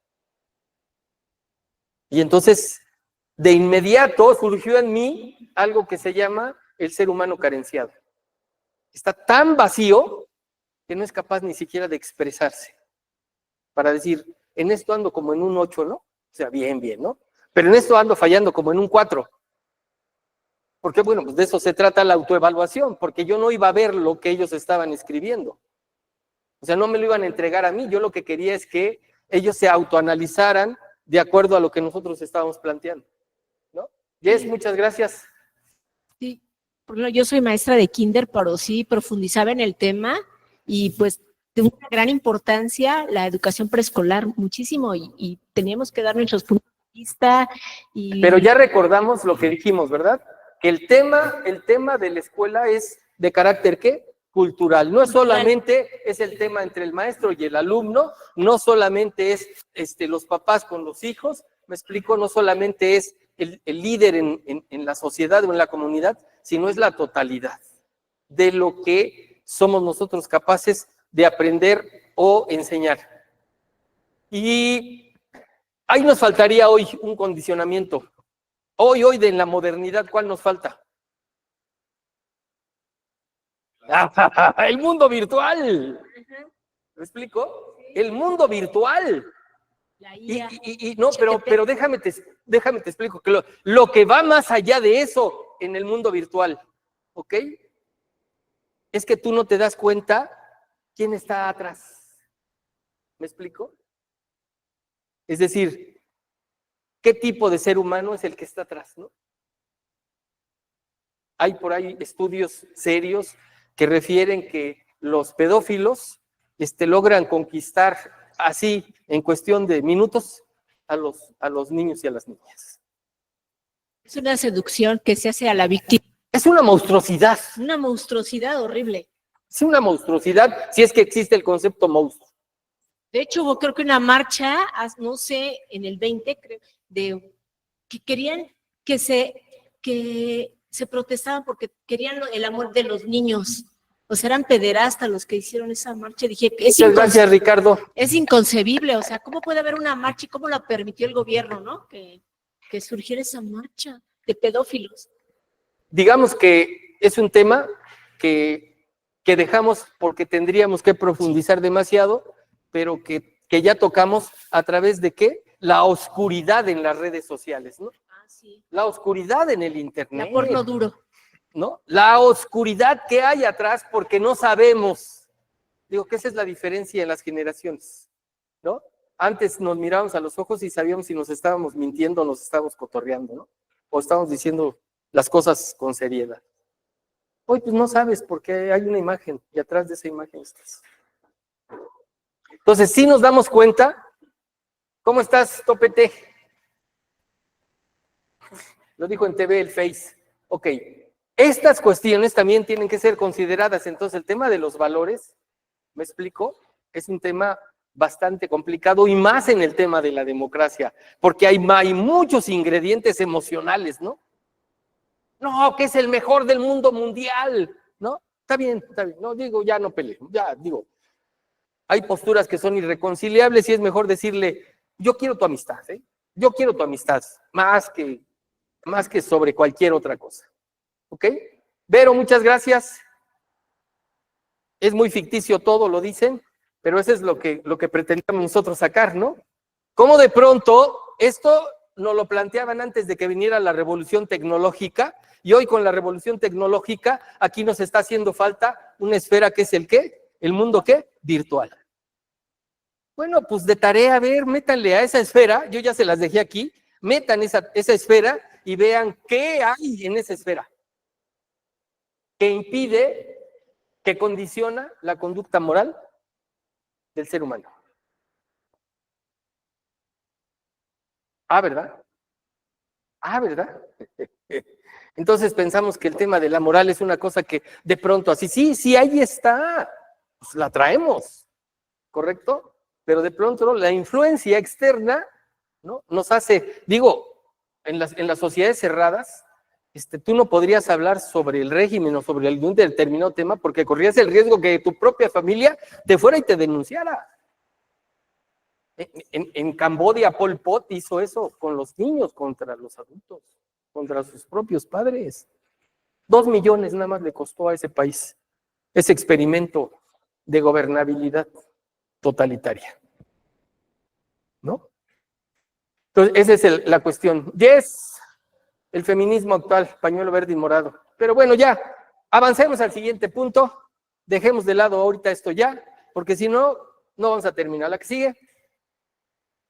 Y entonces, de inmediato surgió en mí algo que se llama el ser humano carenciado. Está tan vacío que no es capaz ni siquiera de expresarse. Para decir, en esto ando como en un 8, ¿no? O sea, bien, ¿no? Pero en esto ando fallando como en un 4. Porque, bueno, pues de eso se trata la autoevaluación, porque yo no iba a ver lo que ellos estaban escribiendo. O sea, no me lo iban a entregar a mí. Yo lo que quería es que ellos se autoanalizaran de acuerdo a lo que nosotros estábamos planteando, ¿no? Jess, muchas gracias. Sí, por ejemplo, yo soy maestra de kinder, pero sí profundizaba en el tema y pues de una gran importancia la educación preescolar, muchísimo, y teníamos que dar nuestros puntos de vista. Pero ya recordamos lo que dijimos, ¿verdad? Que el tema de la escuela es de carácter, ¿qué? Cultural. No solamente es el tema entre el maestro y el alumno, no solamente es los papás con los hijos, me explico, no solamente es el líder en la sociedad o en la comunidad, sino es la totalidad de lo que somos nosotros capaces de aprender o enseñar. Y ahí nos faltaría hoy un condicionamiento. Hoy de la modernidad, ¿cuál nos falta? El mundo virtual. ¿Me explico? El mundo virtual. No, pero déjame te explico que lo que va más allá de eso en el mundo virtual, ¿ok? Es que tú no te das cuenta quién está atrás. ¿Me explico? Es decir, ¿qué tipo de ser humano es el que está atrás, no? Hay por ahí estudios serios que refieren que los pedófilos logran conquistar así, en cuestión de minutos, a los niños y a las niñas. Es una seducción que se hace a la víctima. Es una monstruosidad. Una monstruosidad horrible. Es una monstruosidad, si es que existe el concepto monstruo. De hecho, hubo creo que una marcha, no sé, en el 20, creo, que querían que se protestaban porque querían el amor de los niños. O sea, eran pederastas los que hicieron esa marcha. Dije, muchas gracias, Ricardo. Es inconcebible, o sea, ¿cómo puede haber una marcha y cómo la permitió el gobierno, no? Que surgiera esa marcha de pedófilos. Digamos que es un tema que dejamos porque tendríamos que profundizar demasiado, pero que ya tocamos a través de ¿qué? La oscuridad en las redes sociales, ¿no? Sí. La oscuridad en el internet. La porno duro. ¿No? La oscuridad que hay atrás porque no sabemos. Digo que esa es la diferencia en las generaciones, ¿no? Antes nos mirábamos a los ojos y sabíamos si nos estábamos mintiendo o nos estábamos cotorreando, ¿no? O estábamos diciendo las cosas con seriedad. Hoy pues no sabes porque hay una imagen y atrás de esa imagen estás. Entonces sí nos damos cuenta. ¿Cómo estás, Topete? Lo dijo en TV el Face. Ok. Estas cuestiones también tienen que ser consideradas. Entonces, el tema de los valores, ¿me explico? Es un tema bastante complicado y más en el tema de la democracia, porque hay muchos ingredientes emocionales, ¿no? No, que es el mejor del mundo mundial, ¿no? Está bien, no digo, ya no peleen, ya digo, hay posturas que son irreconciliables y es mejor decirle, yo quiero tu amistad, ¿eh? Yo quiero tu amistad, más que sobre cualquier otra cosa. ¿Ok? Vero, muchas gracias. Es muy ficticio todo, lo dicen, pero eso es lo que pretendemos nosotros sacar, ¿no? ¿Cómo de pronto esto nos lo planteaban antes de que viniera la revolución tecnológica y hoy con la revolución tecnológica aquí nos está haciendo falta una esfera que es el ¿qué? ¿El mundo qué? Virtual. Bueno, pues de tarea, a ver, métanle a esa esfera, yo ya se las dejé aquí, metan esa esfera y vean qué hay en esa esfera que impide, que condiciona la conducta moral del ser humano. ¿verdad? ¿Verdad? Entonces pensamos que el tema de la moral es una cosa que de pronto así, sí, ahí está, pues la traemos, ¿correcto? Pero de pronto la influencia externa, ¿no? Nos hace, digo, en las sociedades cerradas, tú no podrías hablar sobre el régimen o sobre algún determinado tema porque corrías el riesgo que tu propia familia te fuera y te denunciara. En Camboya, Pol Pot hizo eso con los niños contra los adultos, contra sus propios padres. 2 millones nada más le costó a ese país ese experimento de gobernabilidad totalitaria, ¿no? Entonces, esa es la cuestión. Yes, el feminismo actual, pañuelo verde y morado. Pero bueno, ya, avancemos al siguiente punto. Dejemos de lado ahorita esto ya, porque si no, no vamos a terminar. La que sigue.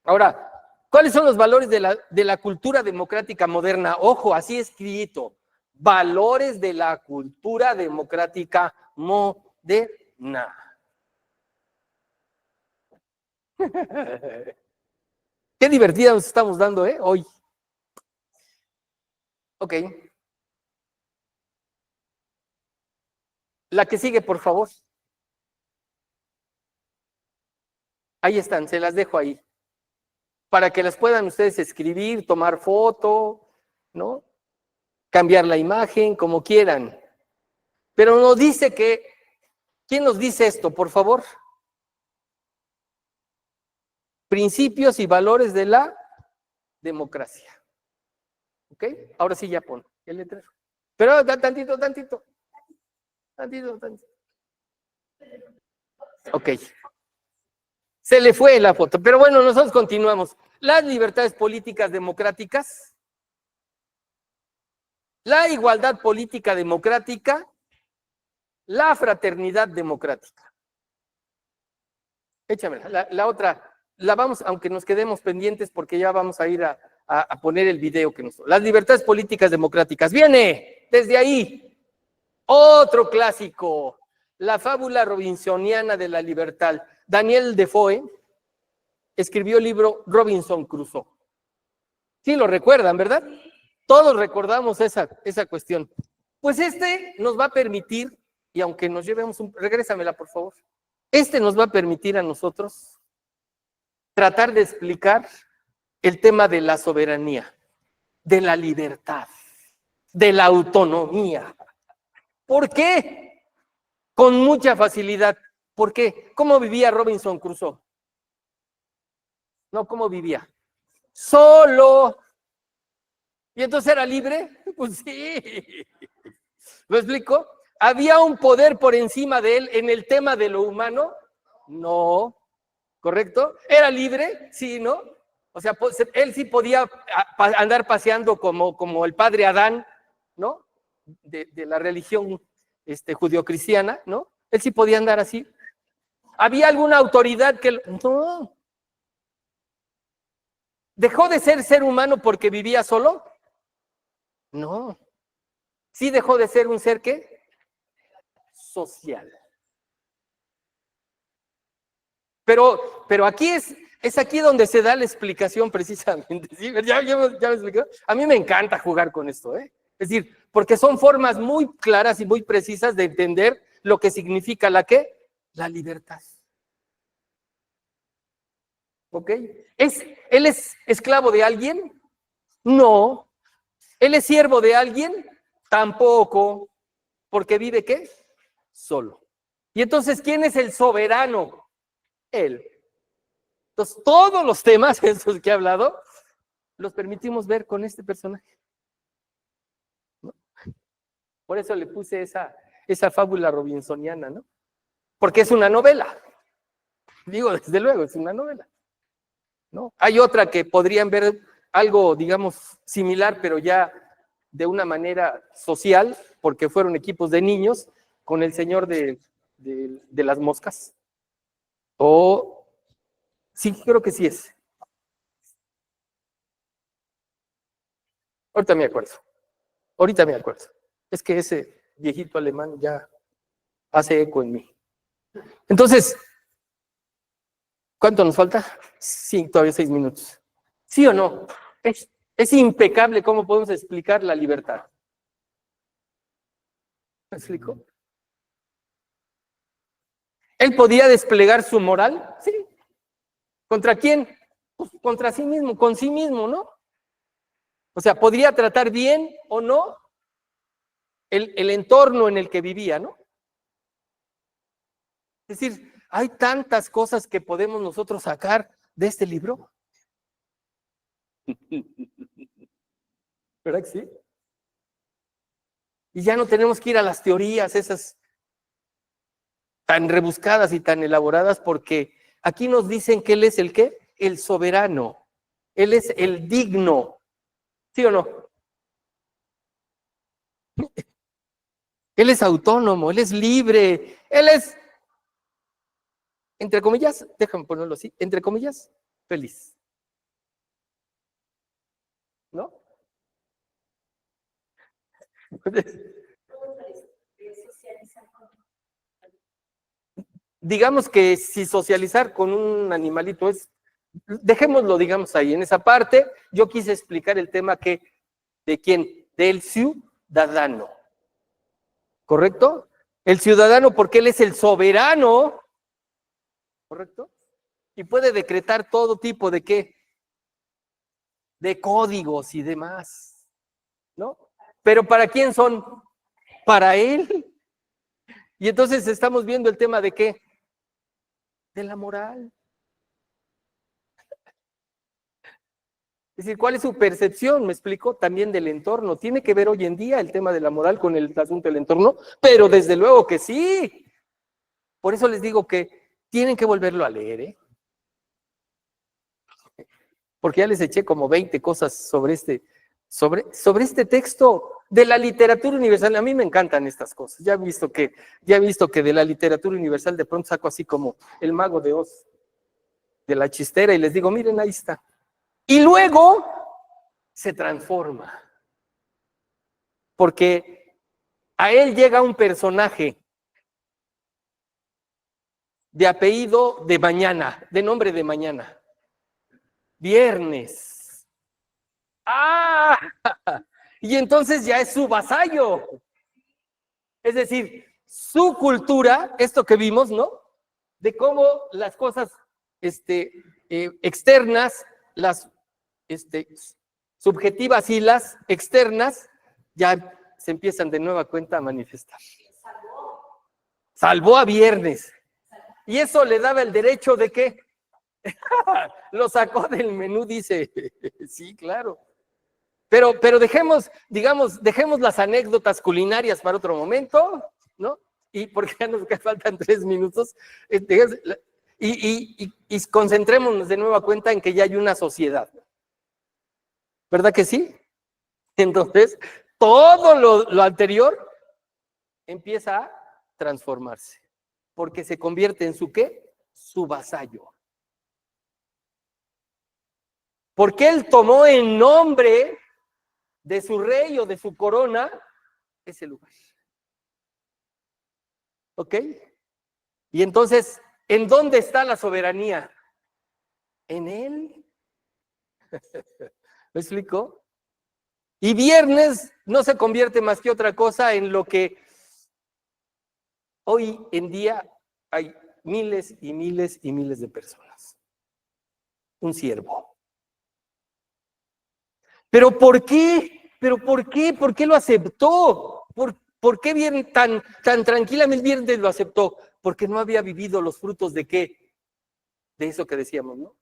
Ahora, ¿cuáles son los valores de la cultura democrática moderna? Ojo, así escrito. Valores de la cultura democrática moderna. Qué divertida nos estamos dando, hoy. Ok. La que sigue, por favor. Ahí están, se las dejo ahí. Para que las puedan ustedes escribir, tomar foto, ¿no? Cambiar la imagen, como quieran. Pero nos dice que, ¿quién nos dice esto, por favor? Principios y valores de la democracia. ¿Ok? Ahora sí ya pon el letrero. Pero tantito. Ok. Se le fue la foto, pero bueno, nosotros continuamos. Las libertades políticas democráticas, la igualdad política democrática, la fraternidad democrática. Échamela. La otra, la vamos, aunque nos quedemos pendientes porque ya vamos a ir a poner el video que nos... Las libertades políticas democráticas. Viene desde ahí. Otro clásico, la fábula robinsoniana de la libertad. Daniel Defoe escribió el libro Robinson Crusoe. Sí, lo recuerdan, ¿verdad? Todos recordamos esa cuestión. Pues nos va a permitir, y aunque nos llevemos regrésamela, por favor. Nos va a permitir a nosotros tratar de explicar el tema de la soberanía, de la libertad, de la autonomía. ¿Por qué? Con mucha facilidad. ¿Por qué? ¿Cómo vivía Robinson Crusoe? No, ¿cómo vivía? Solo. ¿Y entonces era libre? Pues sí. ¿Lo explico? ¿Había un poder por encima de él en el tema de lo humano? No. ¿Correcto? ¿Era libre? Sí, ¿no? O sea, él sí podía andar paseando como el padre Adán, ¿no? De la religión judio-cristiana, ¿no? Él sí podía andar así. ¿Había alguna autoridad que... No. ¿Dejó de ser humano porque vivía solo? No. ¿Sí dejó de ser un ser qué? Social. Pero aquí es aquí donde se da la explicación precisamente. ¿Sí? ¿Ya me explicó? A mí me encanta jugar con esto, Es decir, porque son formas muy claras y muy precisas de entender lo que significa la libertad. ¿Ok? ¿Él es esclavo de alguien? No. ¿Él es siervo de alguien? Tampoco. ¿Porque vive qué? Solo. Y entonces, ¿quién es el soberano? Él. Entonces, todos los temas esos que he hablado, los permitimos ver con este personaje. ¿No? Por eso le puse esa fábula robinsoniana, ¿no? Porque es una novela. Digo, desde luego, es una novela. ¿No? Hay otra que podrían ver algo, digamos, similar, pero ya de una manera social, porque fueron equipos de niños, con el señor de las moscas. Sí, creo que sí es. Ahorita me acuerdo. Es que ese viejito alemán ya hace eco en mí. Entonces, ¿cuánto nos falta? Sí, todavía 6 minutos. ¿Sí o no? Es impecable cómo podemos explicar la libertad. ¿Me explico? ¿Él podía desplegar su moral? Sí. ¿Contra quién? Pues contra sí mismo, con sí mismo, ¿no? O sea, podría tratar bien o no el entorno en el que vivía, ¿no? Es decir, hay tantas cosas que podemos nosotros sacar de este libro. ¿Verdad que sí? Y ya no tenemos que ir a las teorías esas tan rebuscadas y tan elaboradas, porque aquí nos dicen que Él es el ¿qué? El soberano. Él es el digno. ¿Sí o no? Él es autónomo, Él es libre, Él es, entre comillas, déjame ponerlo así, entre comillas, feliz. ¿No? Digamos que si socializar con un animalito es, dejémoslo, digamos, ahí, en esa parte, yo quise explicar el tema que, ¿de quién? Del ciudadano. ¿Correcto? El ciudadano porque él es el soberano, ¿correcto? Y puede decretar todo tipo de qué? De códigos y demás, ¿no? Pero ¿para quién son? Para él. Y entonces estamos viendo el tema de qué? De la moral. Es decir, ¿cuál es su percepción? Me explico también del entorno. Tiene que ver hoy en día el tema de la moral con el asunto del entorno, pero desde luego que sí. Por eso les digo que tienen que volverlo a leer, ¿eh? Porque ya les eché como 20 cosas sobre este texto de la literatura universal. A mí me encantan estas cosas. Ya he visto que de la literatura universal de pronto saco así como el Mago de Oz, de la chistera, y les digo, miren, ahí está. Y luego se transforma, porque a él llega un personaje de apellido de mañana, de nombre de mañana, Viernes. ¡Ah! Y entonces ya es su vasallo. Es decir, su cultura, esto que vimos, ¿no? De cómo las cosas externas, las subjetivas y las externas, ya se empiezan de nueva cuenta a manifestar. Salvó a Viernes. Y eso le daba el derecho de que lo sacó del menú, dice. Sí, claro. Pero dejemos, digamos, dejemos las anécdotas culinarias para otro momento, ¿no? Y porque ya nos faltan 3 minutos. Y concentrémonos de nueva cuenta en que ya hay una sociedad. ¿Verdad que sí? Entonces, todo lo anterior empieza a transformarse, porque se convierte en su ¿qué? Su vasallo. Porque él tomó en nombre de su rey o de su corona ese lugar. ¿Ok? Y entonces, ¿en dónde está la soberanía? En él. ¿Me explico? Y Viernes no se convierte más que otra cosa en lo que hoy en día hay miles y miles y miles de personas. Un siervo. ¿Pero por qué? ¿Pero por qué? ¿Por qué lo aceptó? ¿Por qué bien tan tranquilamente Viernes lo aceptó? Porque no había vivido los frutos de qué? De eso que decíamos, ¿no?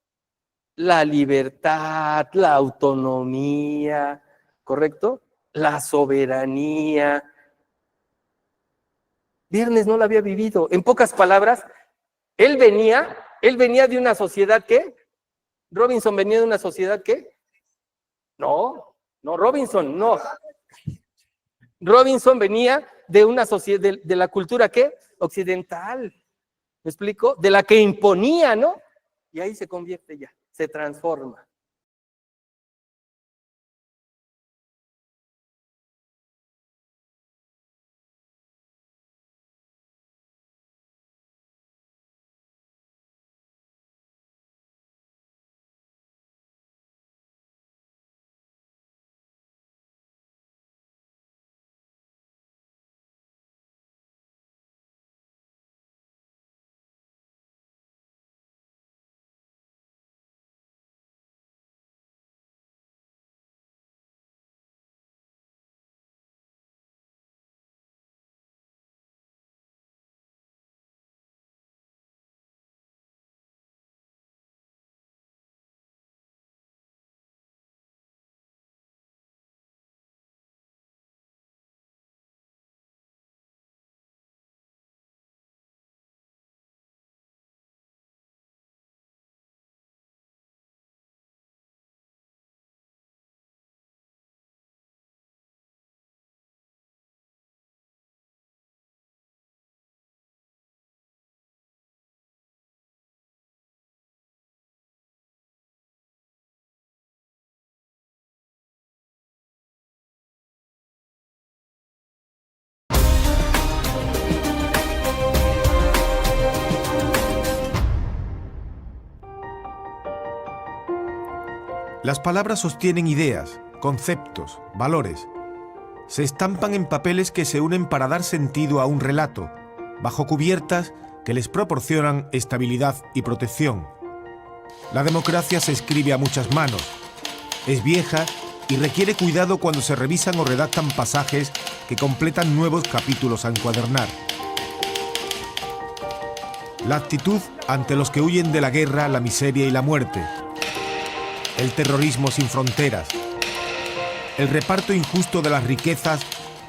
La libertad, la autonomía, ¿correcto? La soberanía. Viernes no la había vivido. En pocas palabras, él venía de una sociedad que, Robinson venía de una sociedad que, no, Robinson, no. Robinson venía de una sociedad, de la cultura que, occidental, ¿me explico? De la que imponía, ¿no? Y ahí se convierte ya, se transforma. Las palabras sostienen ideas, conceptos, valores. Se estampan en papeles que se unen para dar sentido a un relato, bajo cubiertas que les proporcionan estabilidad y protección. La democracia se escribe a muchas manos. Es vieja y requiere cuidado cuando se revisan o redactan pasajes que completan nuevos capítulos a encuadernar. La actitud ante los que huyen de la guerra, la miseria y la muerte. El terrorismo sin fronteras. El reparto injusto de las riquezas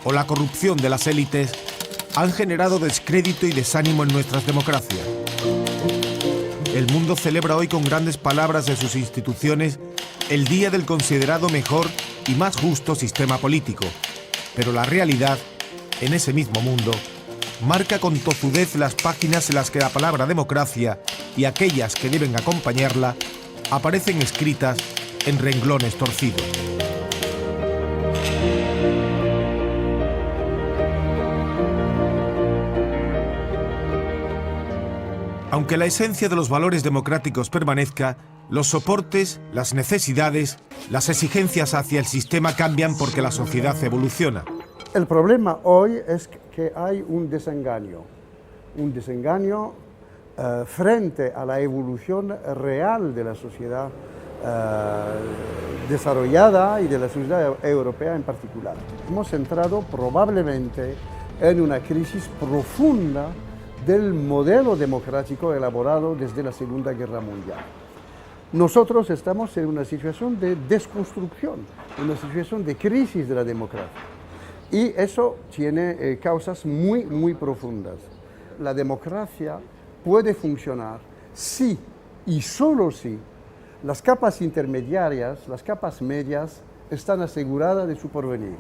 o la corrupción de las élites han generado descrédito y desánimo en nuestras democracias. El mundo celebra hoy con grandes palabras de sus instituciones el día del considerado mejor y más justo sistema político, pero la realidad, en ese mismo mundo, marca con tozudez las páginas en las que la palabra democracia y aquellas que deben acompañarla aparecen escritas en renglones torcidos. Aunque la esencia de los valores democráticos permanezca, los soportes, las necesidades, las exigencias hacia el sistema cambian porque la sociedad evoluciona. El problema hoy es que hay un desengaño frente a la evolución real de la sociedad desarrollada y de la sociedad europea en particular. Hemos entrado probablemente en una crisis profunda del modelo democrático elaborado desde la Segunda Guerra Mundial. Nosotros estamos en una situación de desconstrucción, una situación de crisis de la democracia. Y eso tiene causas muy profundas. La democracia puede funcionar si y solo si las capas intermediarias, las capas medias, están aseguradas de su porvenir.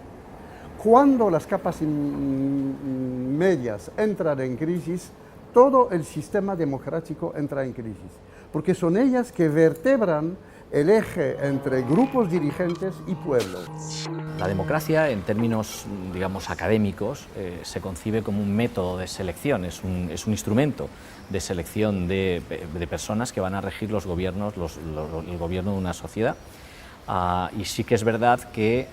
Cuando las capas medias entran en crisis, todo el sistema democrático entra en crisis, porque son ellas que vertebran el eje entre grupos dirigentes y pueblo. La democracia, en términos, digamos, académicos, se concibe como un método de selección, es un instrumento de selección de personas que van a regir los gobiernos, el gobierno de una sociedad. Y sí que es verdad que,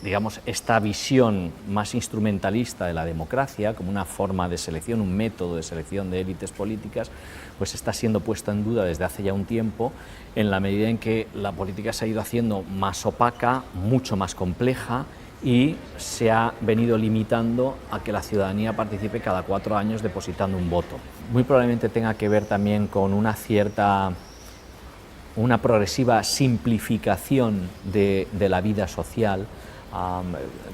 digamos, esta visión más instrumentalista de la democracia, como una forma de selección, un método de selección de élites políticas, pues está siendo puesta en duda desde hace ya un tiempo, en la medida en que la política se ha ido haciendo más opaca, mucho más compleja, y se ha venido limitando a que la ciudadanía participe cada 4 años depositando un voto. Muy probablemente tenga que ver también con una progresiva simplificación de la vida social,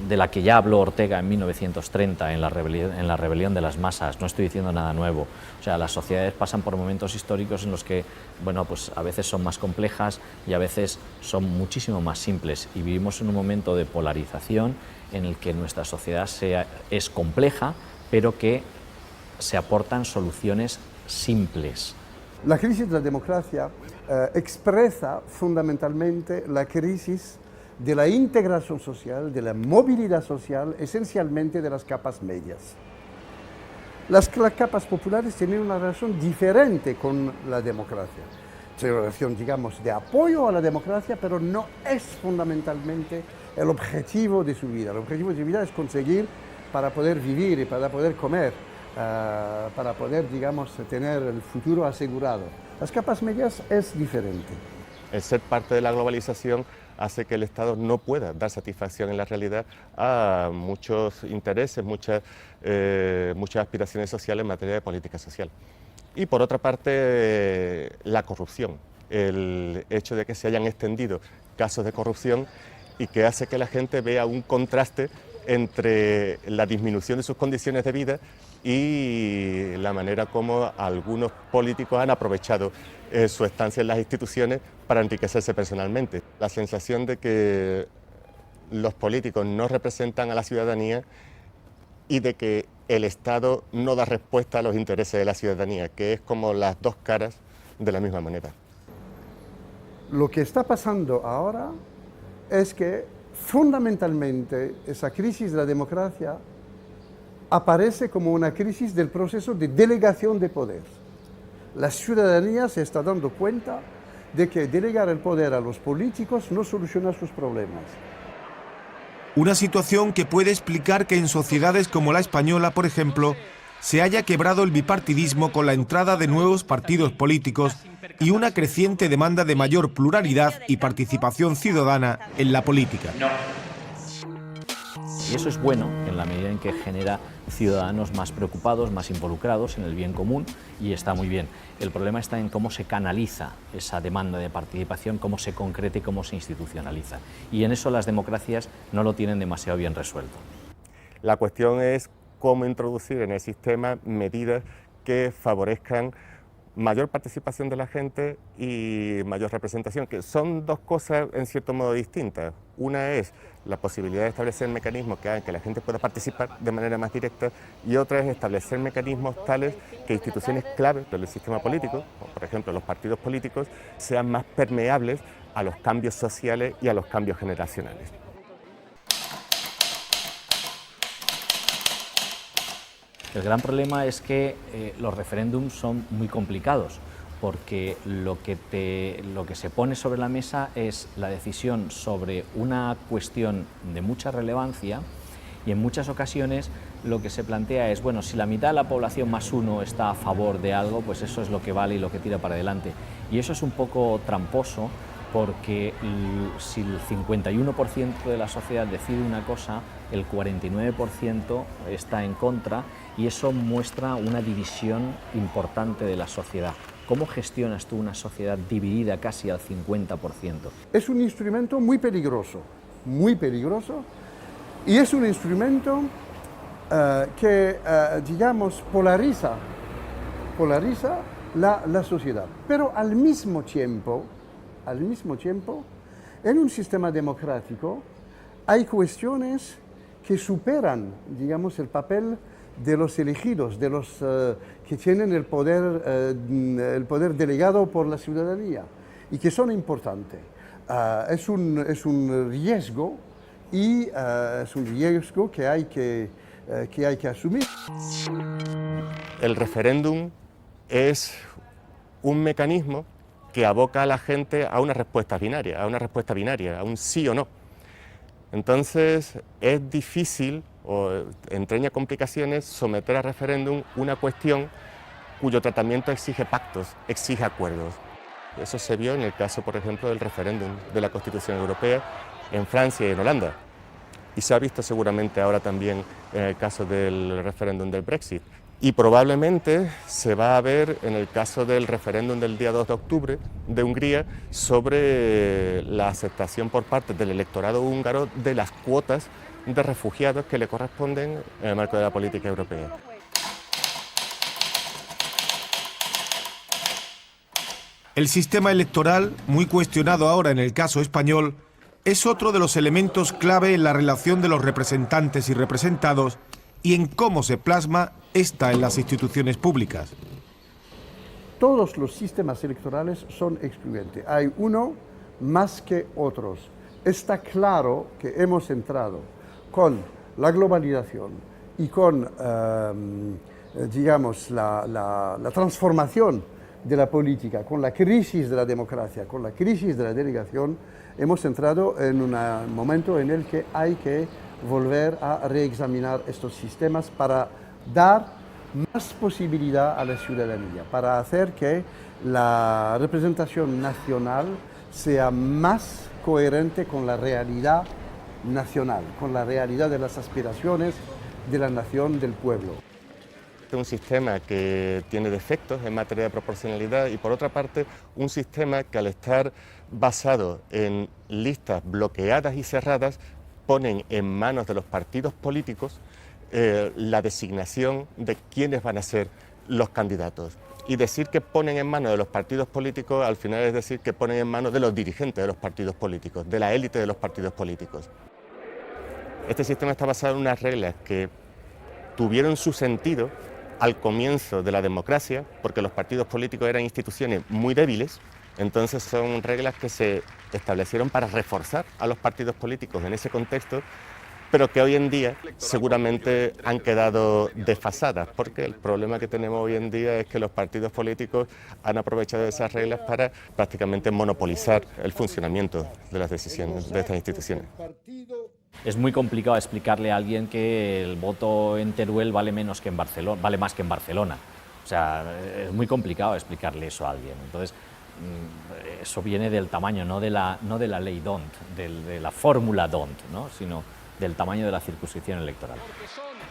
de la que ya habló Ortega en 1930 en la rebelión de las masas. No estoy diciendo nada nuevo. O sea, las sociedades pasan por momentos históricos en los que, bueno, pues a veces son más complejas y a veces son muchísimo más simples, y vivimos en un momento de polarización en el que nuestra sociedad es compleja, pero que se aportan soluciones simples. La crisis de la democracia expresa fundamentalmente la crisis de la integración social, de la movilidad social, esencialmente de las capas medias. Las capas populares tienen una relación diferente con la democracia. Es una relación, digamos, de apoyo a la democracia, pero no es fundamentalmente el objetivo de su vida. El objetivo de su vida es conseguir para poder vivir y para poder comer, para poder, digamos, tener el futuro asegurado. Las capas medias es diferente. El ser parte de la globalización hace que el Estado no pueda dar satisfacción en la realidad a muchos intereses, muchas aspiraciones sociales en materia de política social. Y por otra parte, la corrupción, el hecho de que se hayan extendido casos de corrupción y que hace que la gente vea un contraste entre la disminución de sus condiciones de vida y la manera como algunos políticos han aprovechado su estancia en las instituciones para enriquecerse personalmente. La sensación de que los políticos no representan a la ciudadanía y de que el Estado no da respuesta a los intereses de la ciudadanía, que es como las dos caras de la misma moneda. Lo que está pasando ahora es que fundamentalmente esa crisis de la democracia aparece como una crisis del proceso de delegación de poder. La ciudadanía se está dando cuenta de que delegar el poder a los políticos no soluciona sus problemas. Una situación que puede explicar que en sociedades como la española, por ejemplo, se haya quebrado el bipartidismo con la entrada de nuevos partidos políticos y una creciente demanda de mayor pluralidad y participación ciudadana en la política. Y eso es bueno en la medida en que genera ciudadanos más preocupados, más involucrados en el bien común, y está muy bien. El problema está en cómo se canaliza esa demanda de participación, cómo se concreta y cómo se institucionaliza. Y en eso las democracias no lo tienen demasiado bien resuelto. La cuestión es cómo introducir en el sistema medidas que favorezcan mayor participación de la gente y mayor representación, que son dos cosas en cierto modo distintas. Una es la posibilidad de establecer mecanismos que hagan que la gente pueda participar de manera más directa, y otra es establecer mecanismos tales que instituciones clave del sistema político, como por ejemplo los partidos políticos, sean más permeables a los cambios sociales y a los cambios generacionales. El gran problema es que los referéndums son muy complicados, porque lo que se pone sobre la mesa es la decisión sobre una cuestión de mucha relevancia, y en muchas ocasiones lo que se plantea es, bueno, si la mitad de la población más uno está a favor de algo, pues eso es lo que vale y lo que tira para adelante. Y eso es un poco tramposo, porque si el 51% de la sociedad decide una cosa, el 49% está en contra, y eso muestra una división importante de la sociedad. ¿Cómo gestionas tú una sociedad dividida casi al 50%? Es un instrumento muy peligroso, y es un instrumento que, digamos, polariza la sociedad. Pero al mismo tiempo, en un sistema democrático hay cuestiones que superan, digamos, el papel de los elegidos, de los que tienen el poder delegado por la ciudadanía, y que son importantes. Es un riesgo, y es un riesgo que hay que asumir. El referéndum es un mecanismo que aboca a la gente a una respuesta binaria, a un sí o no. Entonces es difícil o entraña complicaciones someter a referéndum una cuestión cuyo tratamiento exige pactos, exige acuerdos. Eso se vio en el caso, por ejemplo, del referéndum de la Constitución Europea en Francia y en Holanda. Y se ha visto seguramente ahora también en el caso del referéndum del Brexit. Y probablemente se va a ver en el caso del referéndum del día 2 de octubre de Hungría sobre la aceptación por parte del electorado húngaro de las cuotas de refugiados que le corresponden en el marco de la política europea. El sistema electoral, muy cuestionado ahora en el caso español, es otro de los elementos clave en la relación de los representantes y representados y en cómo se plasma esta en las instituciones públicas. Todos los sistemas electorales son excluyentes. Hay uno más que otros. Está claro que hemos entrado con la globalización y con, digamos, la transformación de la política, con la crisis de la democracia, con la crisis de la delegación, hemos entrado en un momento en el que hay que volver a reexaminar estos sistemas para dar más posibilidad a la ciudadanía, para hacer que la representación nacional sea más coherente con la realidad nacional, con la realidad de las aspiraciones de la nación, del pueblo. Es un sistema que tiene defectos en materia de proporcionalidad y, por otra parte, un sistema que, al estar basado en listas bloqueadas y cerradas, ponen en manos de los partidos políticos la designación de quiénes van a ser los candidatos. Y decir que ponen en manos de los partidos políticos, al final es decir que ponen en manos de los dirigentes de los partidos políticos, de la élite de los partidos políticos. Este sistema está basado en unas reglas que tuvieron su sentido al comienzo de la democracia, porque los partidos políticos eran instituciones muy débiles. Entonces son reglas que se establecieron para reforzar a los partidos políticos en ese contexto, pero que hoy en día seguramente han quedado desfasadas, porque el problema que tenemos hoy en día es que los partidos políticos han aprovechado esas reglas para prácticamente monopolizar el funcionamiento de las decisiones de estas instituciones. Es muy complicado explicarle a alguien que el voto en Teruel vale menos que en Barcelona, vale más que en Barcelona. O sea, es muy complicado explicarle eso a alguien. Entonces, eso viene del tamaño, no de la ley D'Hondt, de la fórmula D'Hondt, ¿no? Sino del tamaño de la circunscripción electoral.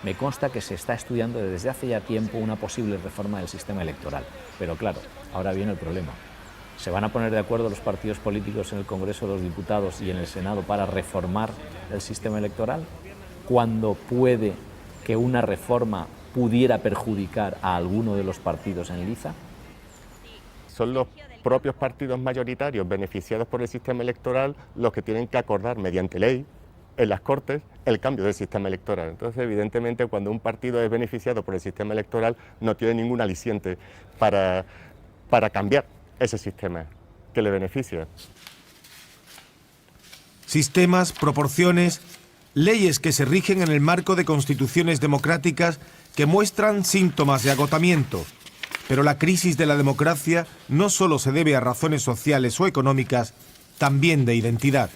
Me consta que se está estudiando desde hace ya tiempo una posible reforma del sistema electoral, pero claro, ahora viene el problema. ¿Se van a poner de acuerdo los partidos políticos en el Congreso de los Diputados y en el Senado para reformar el sistema electoral? ¿Cuándo puede que una reforma pudiera perjudicar a alguno de los partidos en liza? Son los propios partidos mayoritarios beneficiados por el sistema electoral los que tienen que acordar mediante ley en las Cortes el cambio del sistema electoral. Entonces, evidentemente, cuando un partido es beneficiado por el sistema electoral, no tiene ningún aliciente para cambiar ese sistema que le beneficia. Sistemas, proporciones, leyes que se rigen en el marco de constituciones democráticas que muestran síntomas de agotamiento. Pero la crisis de la democracia no solo se debe a razones sociales o económicas, también de identidad.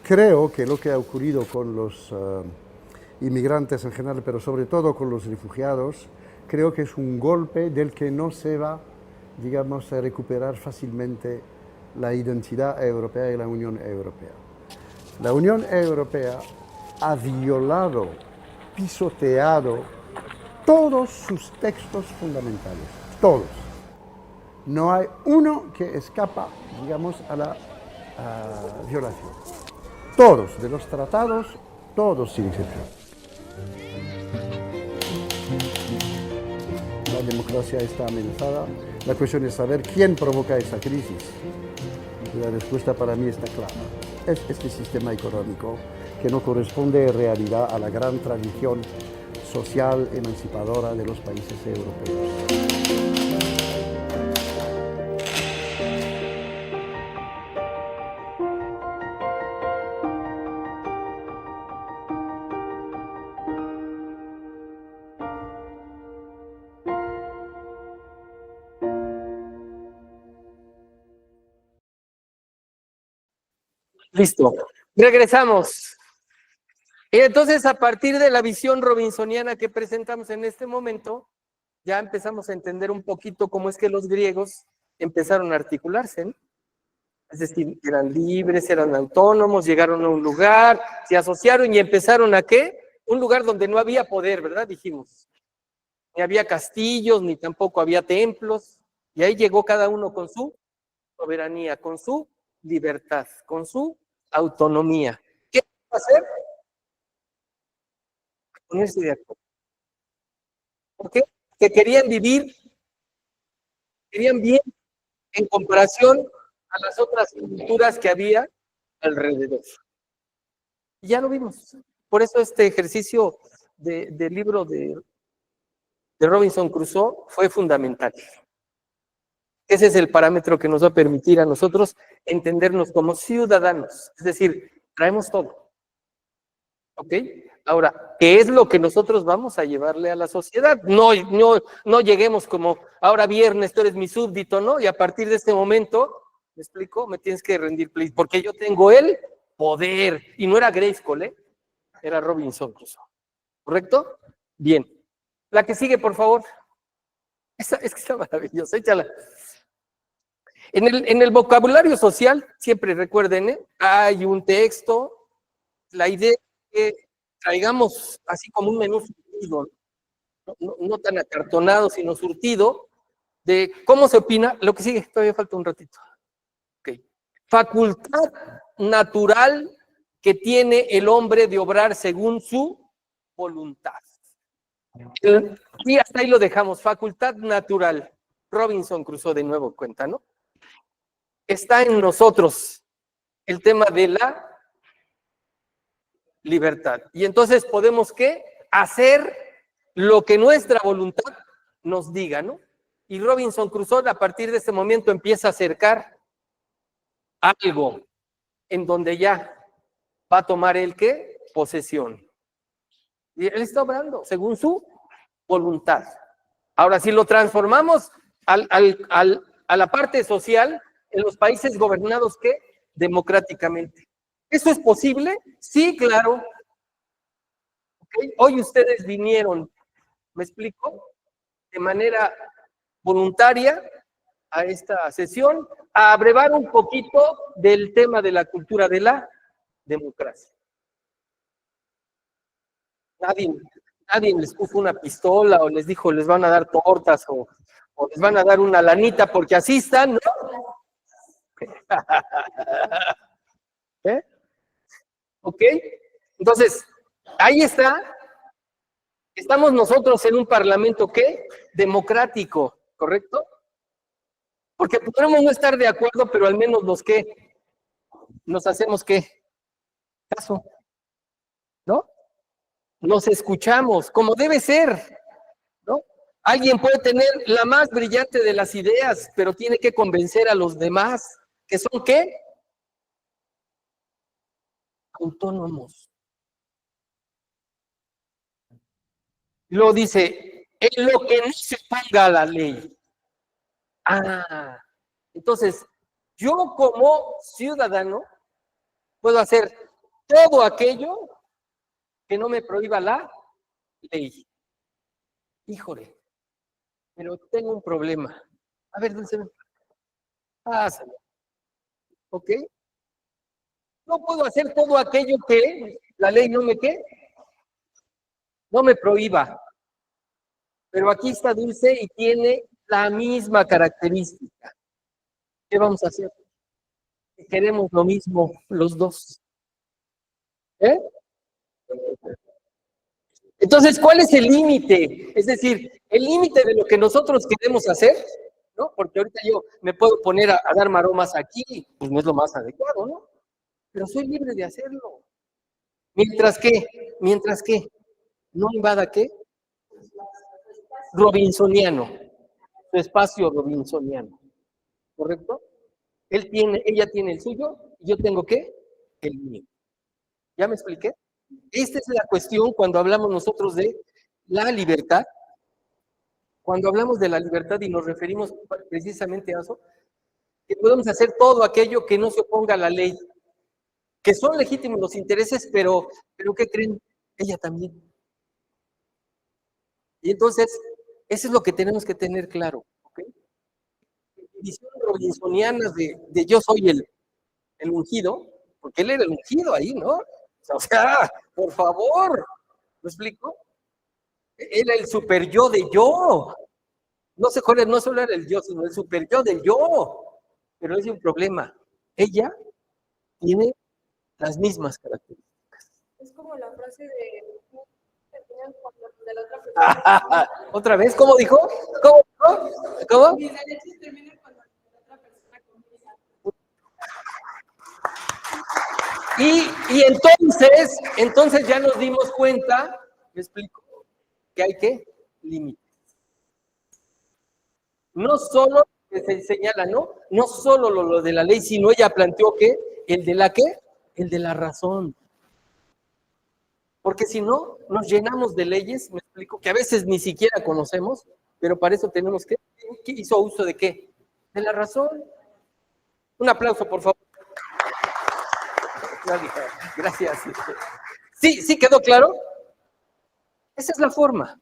Creo que lo que ha ocurrido con los inmigrantes en general, pero sobre todo con los refugiados, creo que es un golpe del que no se va, digamos, a recuperar fácilmente la identidad europea y la Unión Europea. La Unión Europea ha violado, pisoteado todos sus textos fundamentales, todos. No hay uno que escapa, digamos, a la violación. Todos, de los tratados, todos sin excepción. La democracia está amenazada. La cuestión es saber quién provoca esa crisis. Y la respuesta para mí está clara. Es este sistema económico que no corresponde en realidad a la gran tradición social emancipadora de los países europeos. Listo. Regresamos. Y entonces, a partir de la visión robinsoniana que presentamos en este momento, ya empezamos a entender un poquito cómo es que los griegos empezaron a articularse, ¿no? Es decir, eran libres, eran autónomos, llegaron a un lugar, se asociaron y empezaron ¿a qué? Un lugar donde no había poder, ¿verdad? Dijimos. Ni había castillos, ni tampoco había templos. Y ahí llegó cada uno con su soberanía, con su libertad, con su autonomía. ¿Qué va a hacer? Ponerse de acuerdo. ¿Por qué? Que querían vivir, querían bien en comparación a las otras culturas que había alrededor. Y ya lo vimos. Por eso este ejercicio del libro de Robinson Crusoe fue fundamental. Ese es el parámetro que nos va a permitir a nosotros entendernos como ciudadanos. Es decir, traemos todo. ¿Ok? Ahora, ¿qué es lo que nosotros vamos a llevarle a la sociedad? No lleguemos como, ahora viernes tú eres mi súbdito, ¿no? Y a partir de este momento, ¿me explico? Me tienes que rendir, please, porque yo tengo el poder. Y no era Grayskull, ¿eh? Era Robinson Crusoe. ¿Correcto? Bien. La que sigue, por favor. Es que está maravillosa, échala. En el vocabulario social, siempre recuerden, ¿eh? Hay un texto, la idea es que traigamos así como un menú surtido, no tan acartonado, sino surtido, de cómo se opina. Lo que sigue, todavía falta un ratito. Okay. Facultad natural que tiene el hombre de obrar según su voluntad. Y hasta ahí lo dejamos, facultad natural. Robinson Crusoe de nuevo cuenta, ¿no? Está en nosotros el tema de la libertad. Y entonces podemos, ¿qué? Hacer lo que nuestra voluntad nos diga, ¿no? Y Robinson Crusoe a partir de este momento empieza a acercar algo en donde ya va a tomar el ¿qué? posesión. Y él está obrando según su voluntad. Ahora, si lo transformamos a la parte social, en los países gobernados, ¿qué? Democráticamente. ¿Eso es posible? Sí, claro. ¿Okay? Hoy ustedes vinieron, ¿me explico? De manera voluntaria a esta sesión, a abrevar un poquito del tema de la cultura de la democracia. Nadie les puso una pistola o les dijo les van a dar tortas o les van a dar una lanita porque asistan, ¿no? ¿Eh? ¿Ok? Entonces, ahí está. Estamos nosotros en un parlamento, ¿qué? Democrático, ¿correcto? Porque podremos no estar de acuerdo, pero al menos los que nos hacemos, ¿qué? Caso, ¿no? Nos escuchamos, como debe ser, ¿no? Alguien puede tener la más brillante de las ideas, pero tiene que convencer a los demás, que son, ¿qué? Autónomos. Luego dice, en lo que no se ponga a la ley. Ah, entonces, yo como ciudadano puedo hacer todo aquello que no me prohíba la ley. Híjole, pero tengo un problema. A ver, Dulce, pásale. ¿Ok? No puedo hacer todo aquello que la ley no me, ¿qué? No me prohíba. Pero aquí está Dulce y tiene la misma característica. ¿Qué vamos a hacer? Queremos lo mismo los dos. ¿Eh? Entonces, ¿cuál es el límite? Es decir, el límite de lo que nosotros queremos hacer, ¿no? Porque ahorita yo me puedo poner a dar maromas aquí, pues no es lo más adecuado, ¿no? Pero soy libre de hacerlo. Mientras que no invada, ¿qué? Robinsoniano, su espacio robinsoniano, ¿correcto? Ella tiene el suyo, y yo tengo, ¿qué? El mío. ¿Ya me expliqué? Esta es la cuestión cuando hablamos nosotros de la libertad. Cuando hablamos de la libertad y nos referimos precisamente a eso, que podemos hacer todo aquello que no se oponga a la ley, que son legítimos los intereses, pero ¿qué creen? Ella también. Y entonces, eso es lo que tenemos que tener claro, ¿ok? Visiones robinsonianas de yo soy el ungido, porque él era el ungido ahí, ¿no? O sea, por favor, ¿me explico? Era el super yo de yo. No solo era el yo, sino el super yo del yo. Pero es un problema. Ella tiene las mismas características. Es como la frase de la otra persona. ¿Otra vez? ¿Cómo dijo? ¿Cómo? Mis derechos terminan cuando la otra persona comienza. Y entonces ya nos dimos cuenta, me explico, que hay que límites. No solo que se señala, ¿no? No solo lo de la ley, sino ella planteó que el de la ¿qué? El de la razón. Porque si no, nos llenamos de leyes, me explico, que a veces ni siquiera conocemos, pero para eso tenemos que, ¿qué hizo uso de qué? De la razón. Un aplauso, por favor. Gracias. ¿Sí quedó claro? Esa es la forma.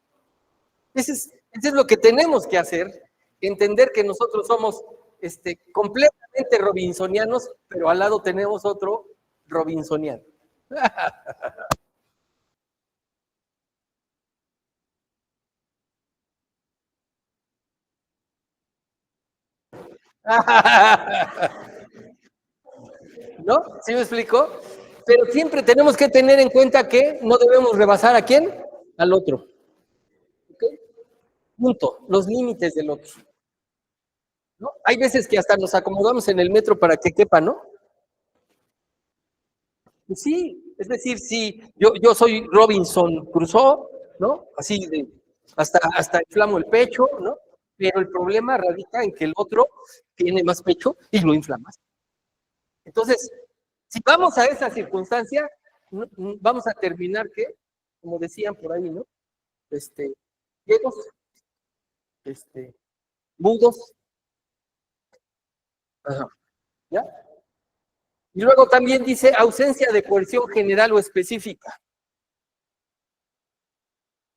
Eso es lo que tenemos que hacer, entender que nosotros somos completamente robinsonianos, pero al lado tenemos otro robinsoniano. ¿No? ¿Sí me explico? Pero siempre tenemos que tener en cuenta que no debemos rebasar ¿a quién? Al otro. ¿Ok? Punto. Los límites del otro. ¿No? Hay veces que hasta nos acomodamos en el metro para que quepa, ¿no? Sí, es decir, si yo soy Robinson Crusoe, ¿no? Así de, hasta inflamo el pecho, ¿no? Pero el problema radica en que el otro tiene más pecho y lo inflamas. Entonces, si vamos a esa circunstancia, vamos a terminar, ¿qué? Como decían por ahí, ¿no? Ciegos, mudos, ajá, ¿ya? Y luego también dice ausencia de coerción general o específica.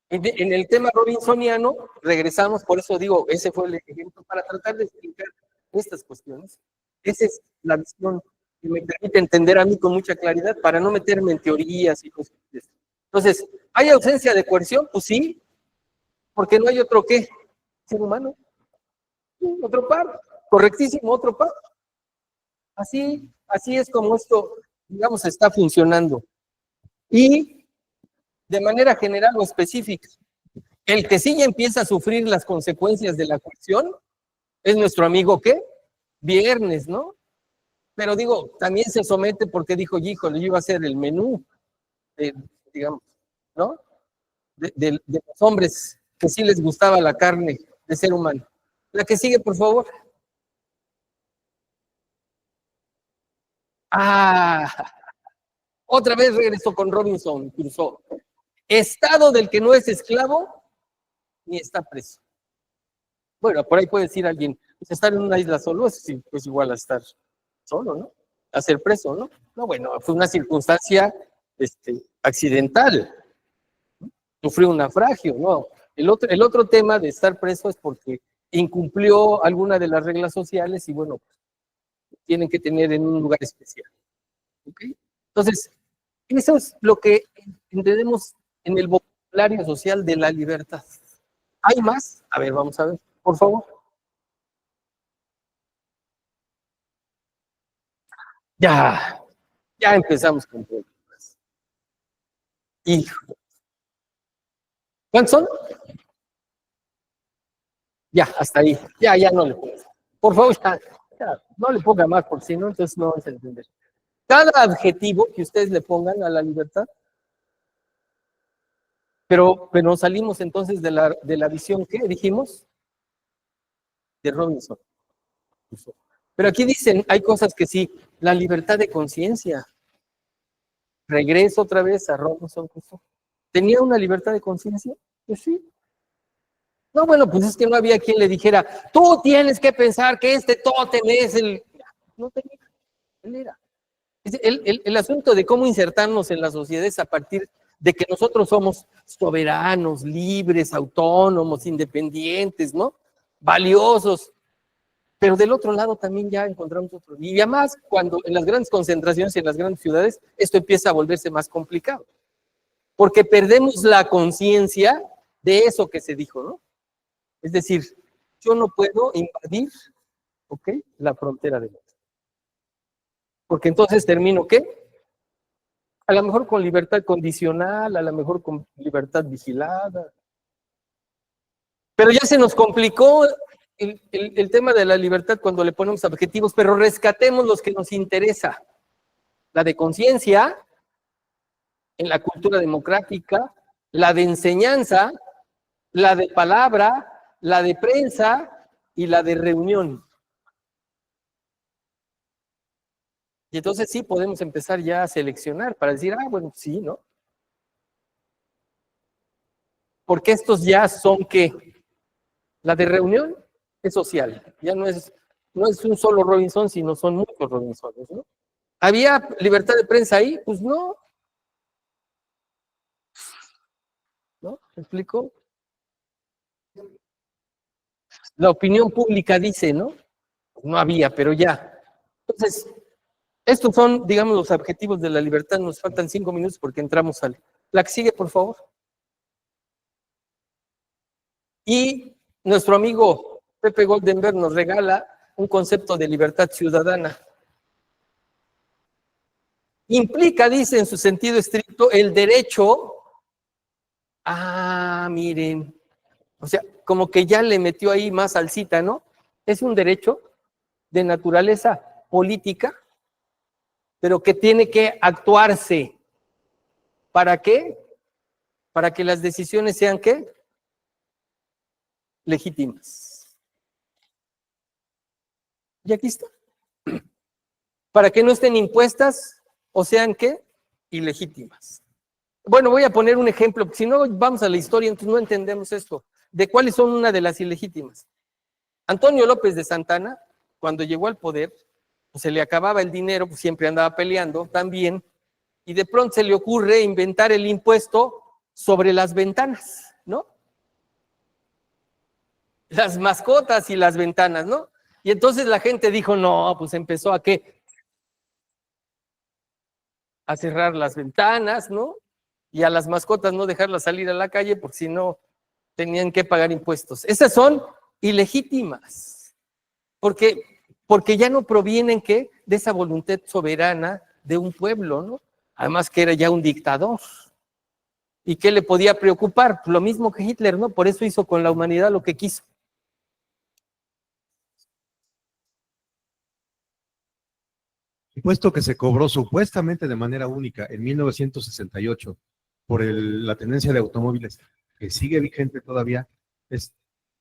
En el tema robinsoniano, regresamos, por eso digo, ese fue el ejemplo, para tratar de explicar estas cuestiones. Esa es la visión que me permite entender a mí con mucha claridad para no meterme en teorías y cosas de esto. Entonces, ¿hay ausencia de coerción? Pues sí, porque no hay otro ¿qué? Ser humano. Sí, otro par, correctísimo, otro par. Así es como esto, digamos, está funcionando. Y de manera general o específica, el que sí ya empieza a sufrir las consecuencias de la coerción es nuestro amigo, ¿qué? Viernes, ¿no? Pero digo, también se somete porque dijo, híjole, yo iba a hacer el menú, digamos, ¿no? De los hombres que sí les gustaba la carne de ser humano. La que sigue, por favor. Otra vez regresó con Robinson Crusoe. Estado del que no es esclavo ni está preso. Bueno, por ahí puede decir alguien, pues estar en una isla solo es pues igual a estar solo, ¿no? A ser preso, ¿no? No, bueno, fue una circunstancia accidental. Sufrió un naufragio, ¿no? El otro tema de estar preso es porque incumplió alguna de las reglas sociales y bueno, tienen que tener en un lugar especial. ¿Ok? Entonces, eso es lo que entendemos en el vocabulario social de la libertad. ¿Hay más? A ver, vamos a ver, por favor. Ya empezamos con problemas. Hijo. ¿Cuántos son? Ya, hasta ahí. Ya no le ponga. Por favor, ya, no le ponga más, porque si no, entonces no vamos a entender. Cada adjetivo que ustedes le pongan a la libertad, pero salimos entonces de la visión, ¿qué dijimos? De Robinson. Pero aquí dicen, hay cosas que sí, la libertad de conciencia. Regreso otra vez a Robinson Crusoe. ¿Tenía una libertad de conciencia? Pues sí. No, bueno, pues es que no había quien le dijera, tú tienes que pensar que este tótem es el... No tenía, él era. El asunto de cómo insertarnos en la sociedad es a partir de que nosotros somos soberanos, libres, autónomos, independientes, ¿no? Valiosos. Pero del otro lado también ya encontramos otro. Y además, cuando en las grandes concentraciones y en las grandes ciudades, esto empieza a volverse más complicado. Porque perdemos la conciencia de eso que se dijo, ¿no? Es decir, yo no puedo invadir, ¿ok?, la frontera del otro. Porque entonces termino, ¿qué? A lo mejor con libertad condicional, a lo mejor con libertad vigilada. Pero ya se nos complicó el tema de la libertad cuando le ponemos objetivos, pero rescatemos los que nos interesa. La de conciencia, en la cultura democrática, la de enseñanza, la de palabra, la de prensa y la de reunión. Y entonces sí podemos empezar ya a seleccionar para decir, bueno, sí, ¿no? Porque estos ya son ¿qué? La de reunión es social, ya no es un solo Robinson, sino son muchos Robinsones, ¿no? ¿Había libertad de prensa ahí? Pues no. ¿No? ¿Me explico? La opinión pública dice, ¿no? No había, pero ya. Entonces, estos son, digamos, los objetivos de la libertad. Nos faltan 5 minutos porque entramos al... La que sigue, por favor. Y nuestro amigo Pepe Goldenberg nos regala un concepto de libertad ciudadana. Implica, dice en su sentido estricto, el derecho... miren, o sea, como que ya le metió ahí más salsita, ¿no? Es un derecho de naturaleza política, pero que tiene que actuarse. ¿Para qué? Para que las decisiones sean, ¿qué? Legítimas. Y aquí está. Para que no estén impuestas o sean, ¿qué? ilegítimas. Bueno, voy a poner un ejemplo, si no vamos a la historia, entonces no entendemos esto, de cuáles son una de las ilegítimas. Antonio López de Santana, cuando llegó al poder, pues se le acababa el dinero, pues siempre andaba peleando también, y de pronto se le ocurre inventar el impuesto sobre las ventanas, ¿no? Las mascotas y las ventanas, ¿no? Y entonces la gente dijo, no, pues empezó a ¿qué? A cerrar las ventanas, ¿no? Y a las mascotas no dejarlas salir a la calle porque si no tenían que pagar impuestos. Esas son ilegítimas, porque ya no provienen ¿qué? De esa voluntad soberana de un pueblo, ¿no? Además que era ya un dictador. ¿Y qué le podía preocupar? Lo mismo que Hitler, ¿no? Por eso hizo con la humanidad lo que quiso. Impuesto que se cobró supuestamente de manera única en 1968 por la tenencia de automóviles, que sigue vigente todavía, es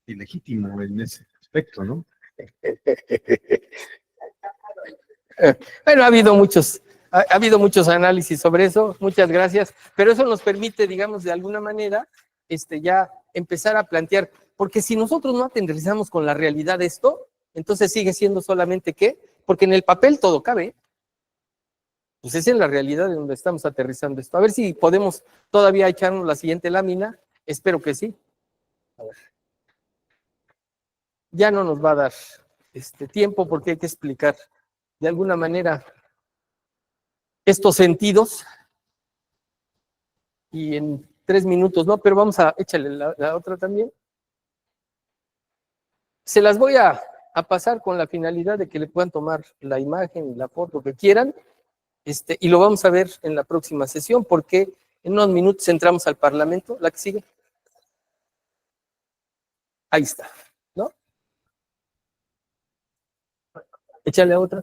ilegítimo en ese aspecto, ¿no? Bueno, ha habido muchos análisis sobre eso, muchas gracias, pero eso nos permite, digamos, de alguna manera, ya empezar a plantear, porque si nosotros no aterrizamos con la realidad de esto, entonces sigue siendo solamente ¿qué? Porque en el papel todo cabe, pues es en la realidad en donde estamos aterrizando esto. A ver si podemos todavía echarnos la siguiente lámina, espero que sí. A ver. Ya no nos va a dar tiempo porque hay que explicar de alguna manera estos sentidos y en 3 minutos, ¿no? Pero vamos a échale la otra también. Se las voy a pasar con la finalidad de que le puedan tomar la imagen y la foto que quieran, y lo vamos a ver en la próxima sesión, porque en unos minutos entramos al Parlamento. La que sigue. Ahí está, ¿no? Échale a otra.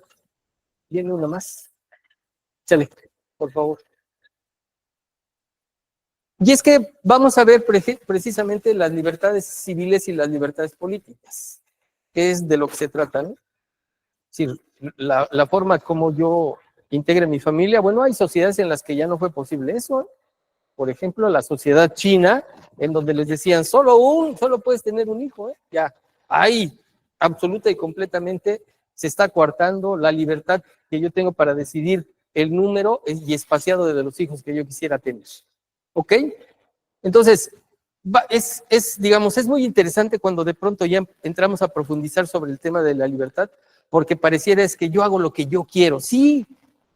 Viene una más. Échale, por favor. Y es que vamos a ver precisamente las libertades civiles y las libertades políticas, que es de lo que se trata, ¿no? Es decir, la forma como yo integre mi familia, bueno, hay sociedades en las que ya no fue posible eso, ¿eh? Por ejemplo, la sociedad china, en donde les decían, solo puedes tener un hijo, ¿eh? Ya, ahí, absoluta y completamente, se está coartando la libertad que yo tengo para decidir el número y espaciado de los hijos que yo quisiera tener. ¿Ok? Entonces, digamos, es muy interesante cuando de pronto ya entramos a profundizar sobre el tema de la libertad, porque pareciera es que yo hago lo que yo quiero. Sí,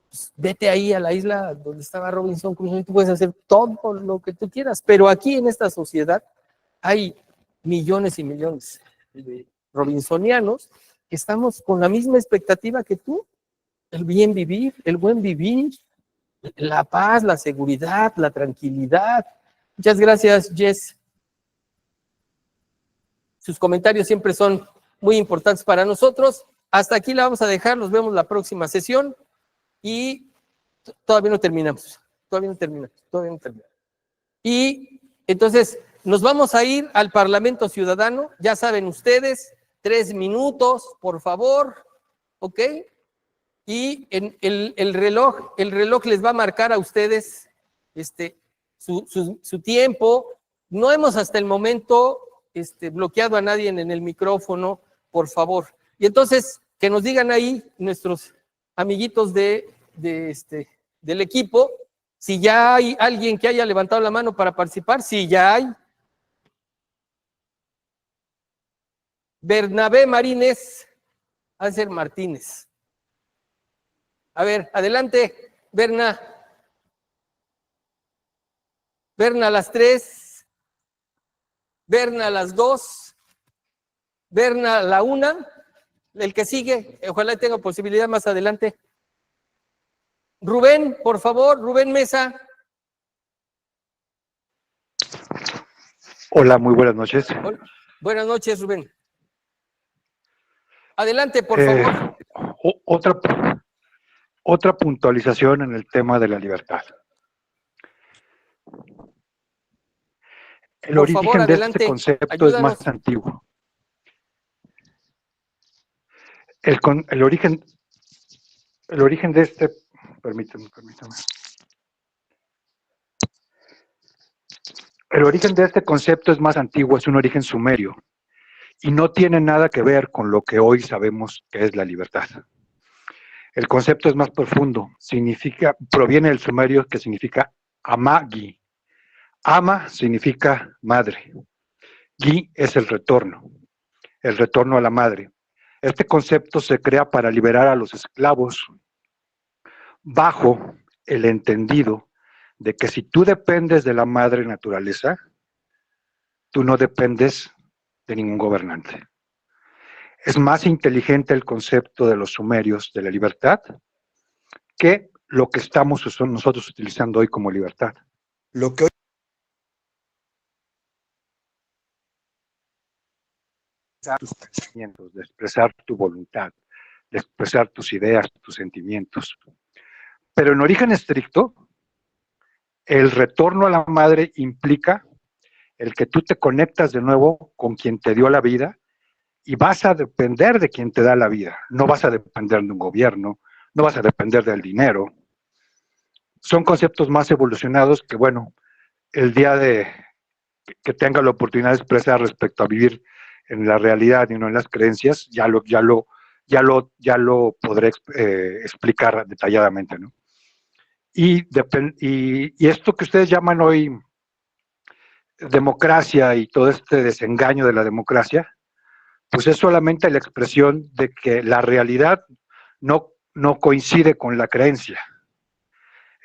pues vete ahí a la isla donde estaba Robinson Crusoe y tú puedes hacer todo lo que tú quieras, pero aquí en esta sociedad hay millones y millones de robinsonianos que estamos con la misma expectativa que tú, el bien vivir, el buen vivir, la paz, la seguridad, la tranquilidad. Muchas gracias, Jess. Sus comentarios siempre son muy importantes para nosotros. Hasta aquí la vamos a dejar, nos vemos la próxima sesión y todavía no terminamos. Y entonces nos vamos a ir al Parlamento Ciudadano, ya saben ustedes, 3 minutos, por favor, ¿ok? Y en el reloj les va a marcar a ustedes su tiempo. No hemos hasta el momento bloqueado a nadie en el micrófono, por favor. Y entonces, que nos digan ahí nuestros amiguitos del equipo, si ya hay alguien que haya levantado la mano para participar, sí, ya hay. Bernabé Marínez, Ángel Martínez. A ver, adelante, Berna. Berna a las 3, Berna a las 2, Berna a la 1, el que sigue, ojalá tenga posibilidad más adelante. Rubén, por favor, Rubén Mesa. Hola, muy buenas noches. Hola. Buenas noches, Rubén. Adelante, por favor. Otra puntualización en el tema de la libertad. El origen de este concepto es más antiguo. El origen de este, permítame. El origen de este concepto es más antiguo, es un origen sumerio y no tiene nada que ver con lo que hoy sabemos que es la libertad. El concepto es más profundo, proviene del sumerio que significa amagi. Ama significa madre. Gi es el retorno a la madre. Este concepto se crea para liberar a los esclavos bajo el entendido de que si tú dependes de la madre naturaleza, tú no dependes de ningún gobernante. Es más inteligente el concepto de los sumerios de la libertad que lo que estamos nosotros utilizando hoy como libertad. Lo que hoy tus pensamientos, de expresar tu voluntad, de expresar tus ideas, tus sentimientos. Pero en origen estricto, el retorno a la madre implica el que tú te conectas de nuevo con quien te dio la vida y vas a depender de quien te da la vida. No vas a depender de un gobierno, no vas a depender del dinero. Son conceptos más evolucionados que, bueno, el día de que tenga la oportunidad de expresar respecto a vivir en la realidad y no en las creencias, ya lo podré explicar detalladamente, ¿no? Y esto que ustedes llaman hoy democracia y todo este desengaño de la democracia, pues es solamente la expresión de que la realidad no coincide con la creencia.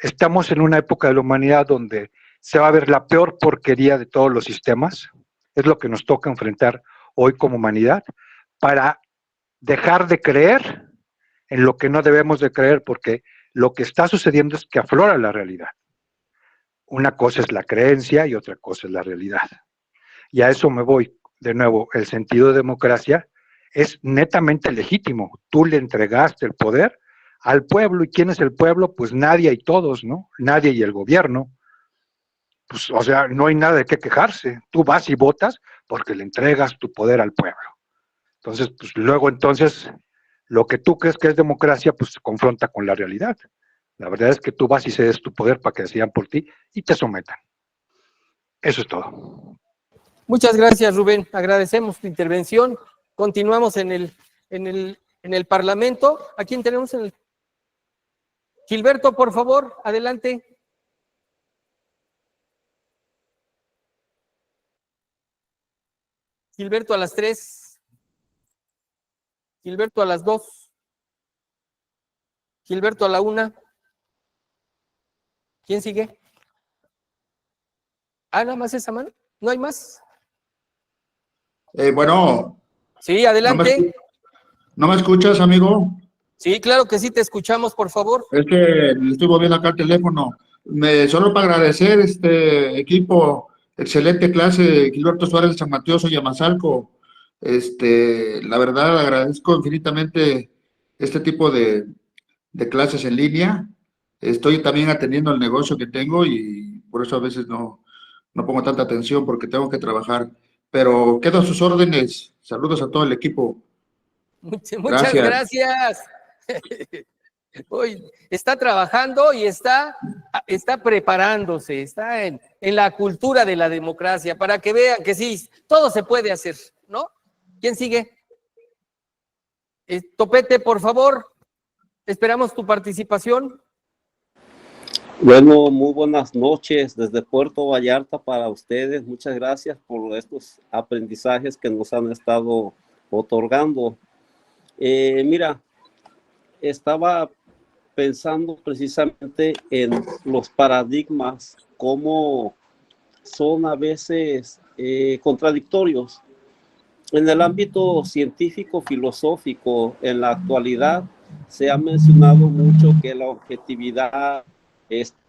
Estamos en una época de la humanidad donde se va a ver la peor porquería de todos los sistemas, es lo que nos toca enfrentar hoy como humanidad, para dejar de creer en lo que no debemos de creer, porque lo que está sucediendo es que aflora la realidad. Una cosa es la creencia y otra cosa es la realidad. Y a eso me voy. De nuevo, el sentido de democracia es netamente legítimo. Tú le entregaste el poder al pueblo. ¿Y quién es el pueblo? Pues nadie y todos, ¿no? Nadie y el gobierno. Pues, o sea, no hay nada de qué quejarse. Tú vas y votas porque le entregas tu poder al pueblo. Entonces, pues luego lo que tú crees que es democracia, pues se confronta con la realidad. La verdad es que tú vas y cedes tu poder para que decidan por ti y te sometan. Eso es todo. Muchas gracias, Rubén. Agradecemos tu intervención. Continuamos en el Parlamento. ¿A quién tenemos en el? Gilberto, por favor, adelante. Gilberto a las 3. Gilberto a las 2. Gilberto a la 1. ¿Quién sigue? Nada más esa mano. ¿No hay más? Bueno. Sí, adelante. ¿No me escuchas, amigo? Sí, claro que sí, te escuchamos, por favor. Es que le estoy moviendo acá el teléfono. Solo para agradecer equipo, excelente clase, Gilberto Suárez de San Mateo, soy Amazalco. La verdad agradezco infinitamente este tipo de clases en línea. Estoy también atendiendo el negocio que tengo y por eso a veces no pongo tanta atención porque tengo que trabajar. Pero quedo a sus órdenes. Saludos a todo el equipo. Muchas gracias. Hoy está trabajando y está preparándose, está en la cultura de la democracia, para que vean que sí, todo se puede hacer, ¿no? ¿Quién sigue? Topete, por favor. Esperamos tu participación. Bueno, muy buenas noches desde Puerto Vallarta para ustedes. Muchas gracias por estos aprendizajes que nos han estado otorgando. Mira, estaba pensando precisamente en los paradigmas, cómo son a veces contradictorios. En el ámbito científico, filosófico, en la actualidad, se ha mencionado mucho que la objetividad,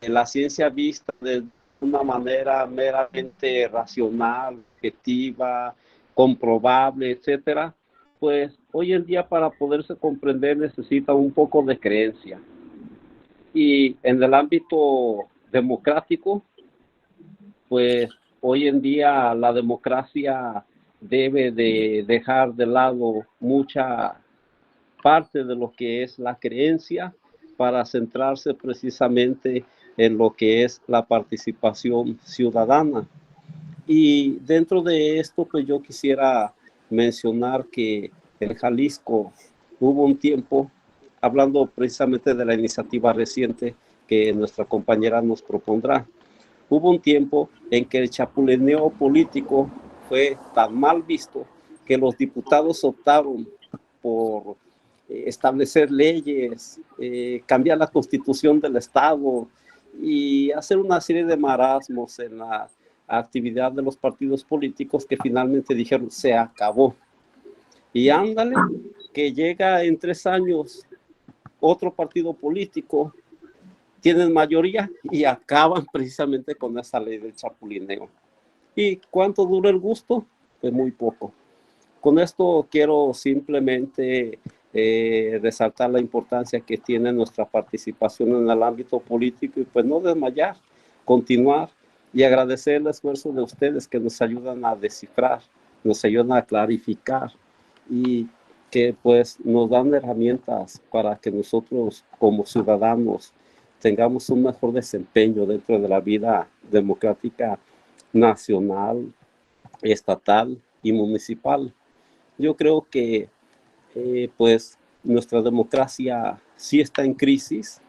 la ciencia vista de una manera meramente racional, objetiva, comprobable, etcétera, pues hoy en día para poderse comprender necesita un poco de creencia. Y en el ámbito democrático, pues hoy en día la democracia debe de dejar de lado mucha parte de lo que es la creencia para centrarse precisamente en lo que es la participación ciudadana. Y dentro de esto, pues yo quisiera mencionar que en Jalisco hubo un tiempo, hablando precisamente de la iniciativa reciente que nuestra compañera nos propondrá, hubo un tiempo en que el chapulineo político fue tan mal visto que los diputados optaron por establecer leyes, cambiar la constitución del Estado y hacer una serie de marasmos en la actividad de los partidos políticos que finalmente dijeron se acabó. Y ándale, que llega en 3 años otro partido político, tienen mayoría y acaban precisamente con esa ley del chapulineo. ¿Y cuánto dura el gusto? Pues muy poco. Con esto quiero simplemente resaltar la importancia que tiene nuestra participación en el ámbito político y pues no desmayar, continuar y agradecer el esfuerzo de ustedes que nos ayudan a descifrar, nos ayudan a clarificar y que pues nos dan herramientas para que nosotros como ciudadanos tengamos un mejor desempeño dentro de la vida democrática nacional, estatal y municipal. Yo creo que pues nuestra democracia sí está en crisis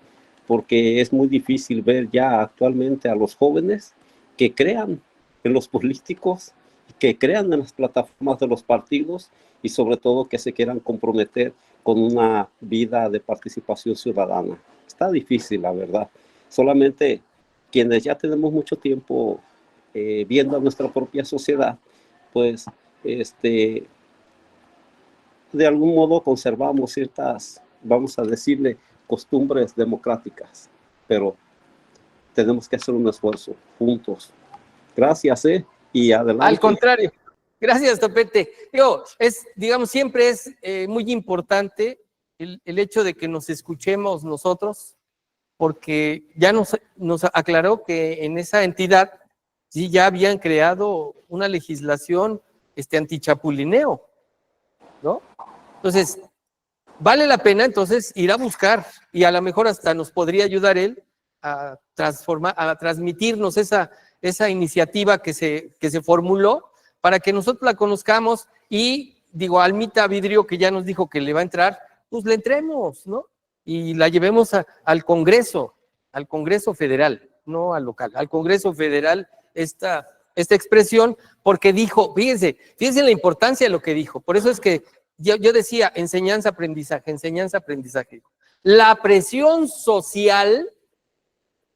porque es muy difícil ver ya actualmente a los jóvenes que crean en los políticos, que crean en las plataformas de los partidos y sobre todo que se quieran comprometer con una vida de participación ciudadana. Está difícil, la verdad. Solamente quienes ya tenemos mucho tiempo viendo a nuestra propia sociedad, pues de algún modo conservamos ciertas, vamos a decirle, costumbres democráticas, pero tenemos que hacer un esfuerzo juntos. Gracias, y adelante. Al contrario. Gracias, Topete. Digamos, siempre es muy importante el hecho de que nos escuchemos nosotros, porque ya nos aclaró que en esa entidad sí ya habían creado una legislación antichapulineo, ¿no? Entonces, vale la pena entonces ir a buscar y a lo mejor hasta nos podría ayudar él a transformar, a transmitirnos esa iniciativa que se formuló para que nosotros la conozcamos y, digo, Almita Vidrio, que ya nos dijo que le va a entrar, pues le entremos, ¿no? Y la llevemos al Congreso Federal, no al local, al Congreso Federal, esta expresión, porque dijo, fíjense la importancia de lo que dijo, por eso es que yo decía enseñanza-aprendizaje. La presión social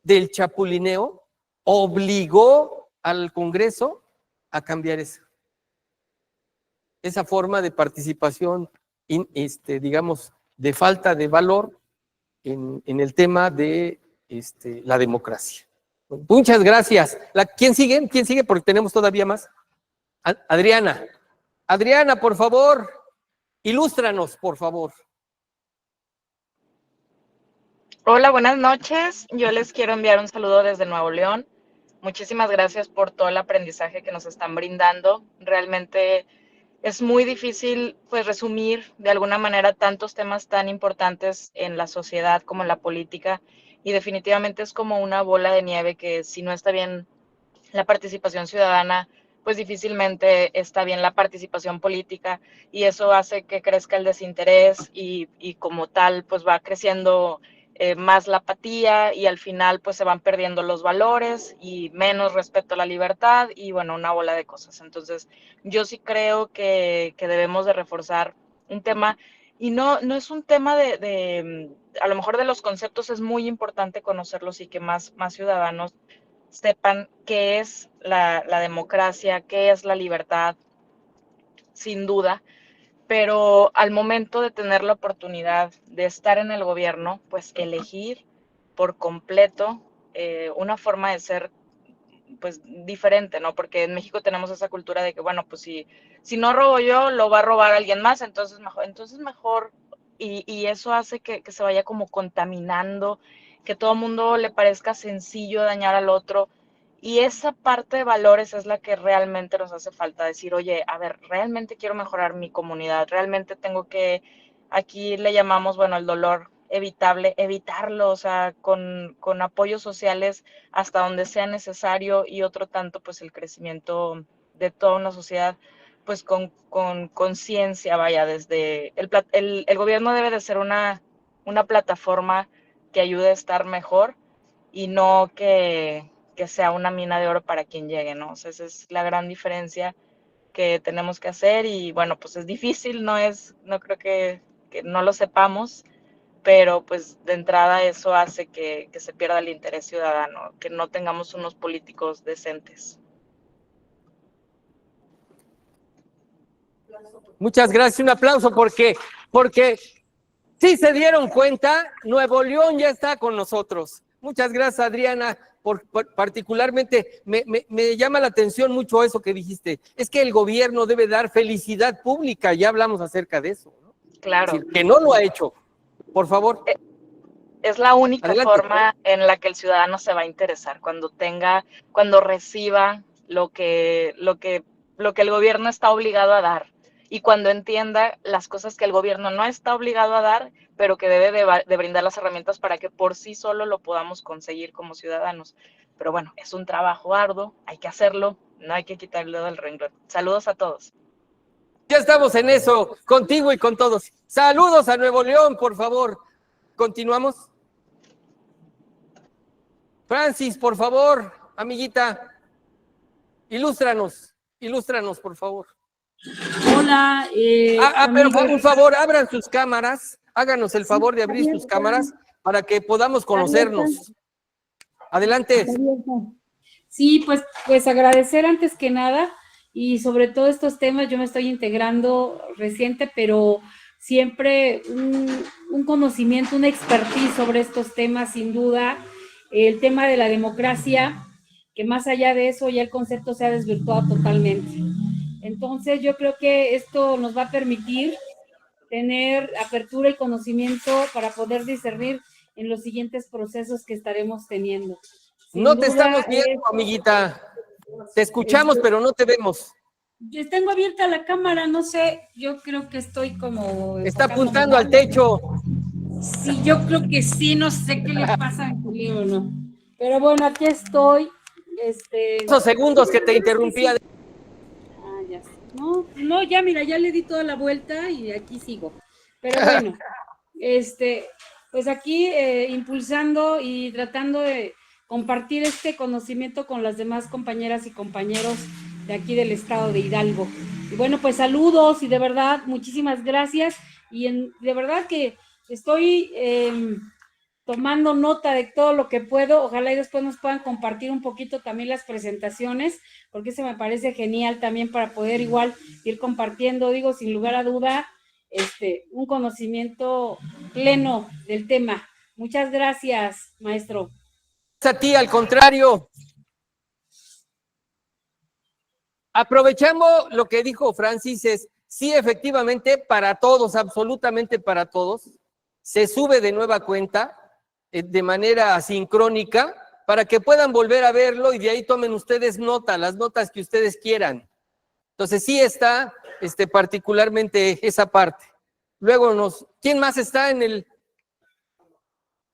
del chapulineo obligó al Congreso a cambiar esa forma de participación, digamos, de falta de valor en el tema de la democracia. Muchas gracias. ¿Quién sigue? ¿Quién sigue? Porque tenemos todavía más. Adriana. Adriana, por favor, ilústranos, por favor. Hola, buenas noches. Yo les quiero enviar un saludo desde Nuevo León. Muchísimas gracias por todo el aprendizaje que nos están brindando. Realmente es muy difícil, pues, resumir de alguna manera tantos temas tan importantes en la sociedad como en la política, y definitivamente es como una bola de nieve que si no está bien la participación ciudadana, pues difícilmente está bien la participación política, y eso hace que crezca el desinterés y como tal, pues va creciendo más la apatía y al final pues se van perdiendo los valores y menos respeto a la libertad y bueno, una bola de cosas. Entonces yo sí creo que debemos de reforzar un tema y no es un tema a lo mejor de los conceptos, es muy importante conocerlos y que más ciudadanos sepan qué es la democracia, qué es la libertad, sin duda. Pero al momento de tener la oportunidad de estar en el gobierno, pues elegir por completo una forma de ser pues diferente, ¿no? Porque en México tenemos esa cultura de que, bueno, pues si no robo yo, lo va a robar alguien más, entonces mejor, y eso hace que se vaya como contaminando, que todo el mundo le parezca sencillo dañar al otro. Y esa parte de valores es la que realmente nos hace falta, decir, oye, a ver, realmente quiero mejorar mi comunidad, realmente tengo que, aquí le llamamos, bueno, el dolor evitarlo, o sea, con apoyos sociales hasta donde sea necesario, y otro tanto, pues el crecimiento de toda una sociedad, pues con conciencia, vaya, desde el gobierno debe de ser una plataforma que ayude a estar mejor y no que sea una mina de oro para quien llegue, ¿no? O sea, esa es la gran diferencia que tenemos que hacer, y bueno, pues es difícil, no creo que no lo sepamos, pero pues de entrada eso hace que se pierda el interés ciudadano, que no tengamos unos políticos decentes. Muchas gracias, un aplauso porque sí se dieron cuenta, Nuevo León ya está con nosotros. Muchas gracias, Adriana, particularmente me llama la atención mucho eso que dijiste. Es que el gobierno debe dar felicidad pública, ya hablamos acerca de eso, ¿no? Claro. Es decir, que no lo ha hecho. Por favor. Es la única Adelante. forma en la que el ciudadano se va a interesar, cuando reciba lo que el gobierno está obligado a dar, y cuando entienda las cosas que el gobierno no está obligado a dar, pero que debe de brindar las herramientas para que por sí solo lo podamos conseguir como ciudadanos. Pero bueno, es un trabajo arduo, hay que hacerlo, no hay que quitarle del renglón. Saludos a todos. Ya estamos en eso, contigo y con todos. Saludos a Nuevo León, por favor. Continuamos. Francis, por favor, amiguita, ilústranos, por favor. Hola. Pero por favor, abran sus cámaras, háganos el favor de abrir sus cámaras para que podamos conocernos. Adelante. Sí, pues agradecer antes que nada, y sobre todo estos temas, yo me estoy integrando reciente, pero siempre un conocimiento, una expertise sobre estos temas, sin duda. El tema de la democracia, que más allá de eso ya el concepto se ha desvirtuado totalmente. Entonces yo creo que esto nos va a permitir tener apertura y conocimiento para poder discernir en los siguientes procesos que estaremos teniendo. No te estamos viendo, amiguita. Te escuchamos, pero no te vemos. Yo tengo abierta la cámara, no sé, yo creo que estoy como... Está apuntando al techo. Sí, yo creo que sí, no sé qué le pasa a Julio o no. Pero bueno, aquí estoy. Esos segundos que te interrumpía. Ah, ya sé. No, ya mira, ya le di toda la vuelta y aquí sigo. Pero bueno, pues aquí impulsando y tratando de compartir este conocimiento con las demás compañeras y compañeros de aquí del estado de Hidalgo. Y bueno, pues saludos y de verdad, muchísimas gracias. Y de verdad que estoy tomando nota de todo lo que puedo. Ojalá y después nos puedan compartir un poquito también las presentaciones, porque eso me parece genial también para poder igual ir compartiendo, digo, sin lugar a duda, un conocimiento pleno del tema. Muchas gracias, maestro. A ti, al contrario. Aprovechando lo que dijo Francis, sí, efectivamente, para todos, absolutamente para todos, se sube de nueva cuenta de manera asincrónica para que puedan volver a verlo y de ahí tomen ustedes nota, las notas que ustedes quieran. Entonces sí está particularmente esa parte. Luego ¿quién más está en el?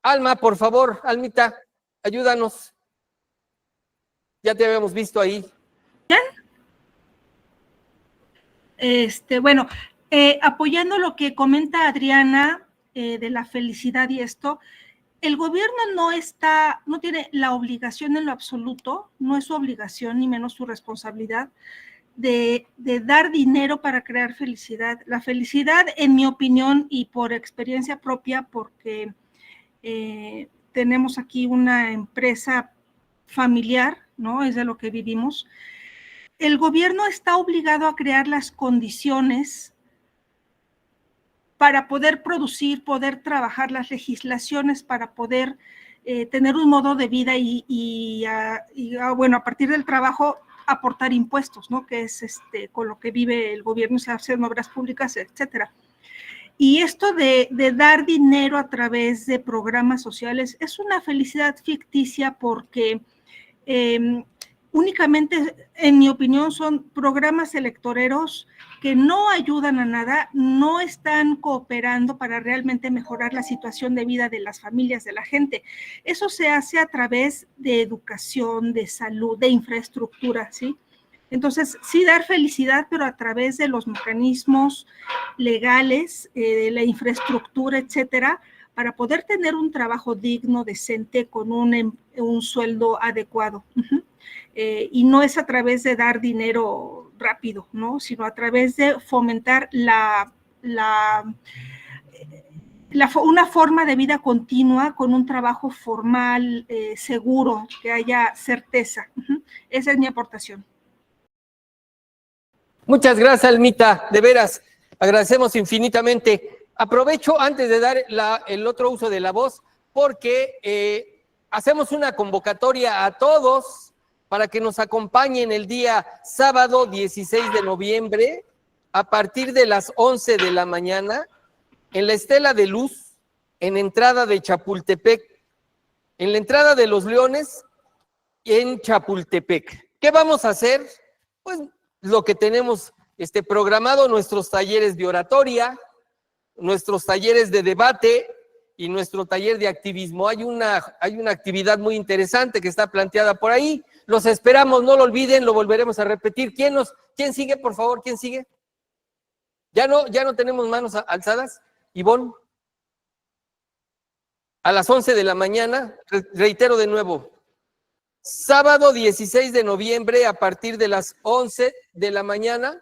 Alma, por favor, Almita, ayúdanos. Ya te habíamos visto ahí. Bueno, apoyando lo que comenta Adriana de la felicidad y esto, el gobierno no tiene la obligación en lo absoluto, no es su obligación ni menos su responsabilidad de dar dinero para crear felicidad. La felicidad, en mi opinión y por experiencia propia, porque tenemos aquí una empresa familiar, ¿no? Es de lo que vivimos. El gobierno está obligado a crear las condiciones para poder producir, poder trabajar las legislaciones, para poder tener un modo de vida y bueno, a partir del trabajo aportar impuestos, ¿no? Que es con lo que vive el gobierno, se hacen obras públicas, etcétera. Y esto de dar dinero a través de programas sociales es una felicidad ficticia porque únicamente, en mi opinión, son programas electoreros que no ayudan a nada, no están cooperando para realmente mejorar la situación de vida de las familias, de la gente. Eso se hace a través de educación, de salud, de infraestructura, ¿sí? Entonces, sí dar felicidad, pero a través de los mecanismos legales, de la infraestructura, etcétera, para poder tener un trabajo digno, decente, con un sueldo adecuado. Y no es a través de dar dinero rápido, ¿no? Sino a través de fomentar una forma de vida continua con un trabajo formal, seguro, que haya certeza. Esa es mi aportación. Muchas gracias, Almita, de veras, agradecemos infinitamente. Aprovecho antes de dar el otro uso de la voz, porque hacemos una convocatoria a todos para que nos acompañen el día sábado 16 de noviembre a partir de las 11 de la mañana en la Estela de Luz, en entrada de Chapultepec, en la entrada de Los Leones, en Chapultepec. ¿Qué vamos a hacer? Pues lo que tenemos programado, nuestros talleres de oratoria, nuestros talleres de debate y nuestro taller de activismo. Hay una actividad muy interesante que está planteada por ahí. Los esperamos, no lo olviden, lo volveremos a repetir. ¿Quién sigue, por favor? ¿Quién sigue? ¿Ya no tenemos manos alzadas? Ivonne. A las 11 de la mañana, reitero de nuevo, sábado 16 de noviembre a partir de las 11 de la mañana,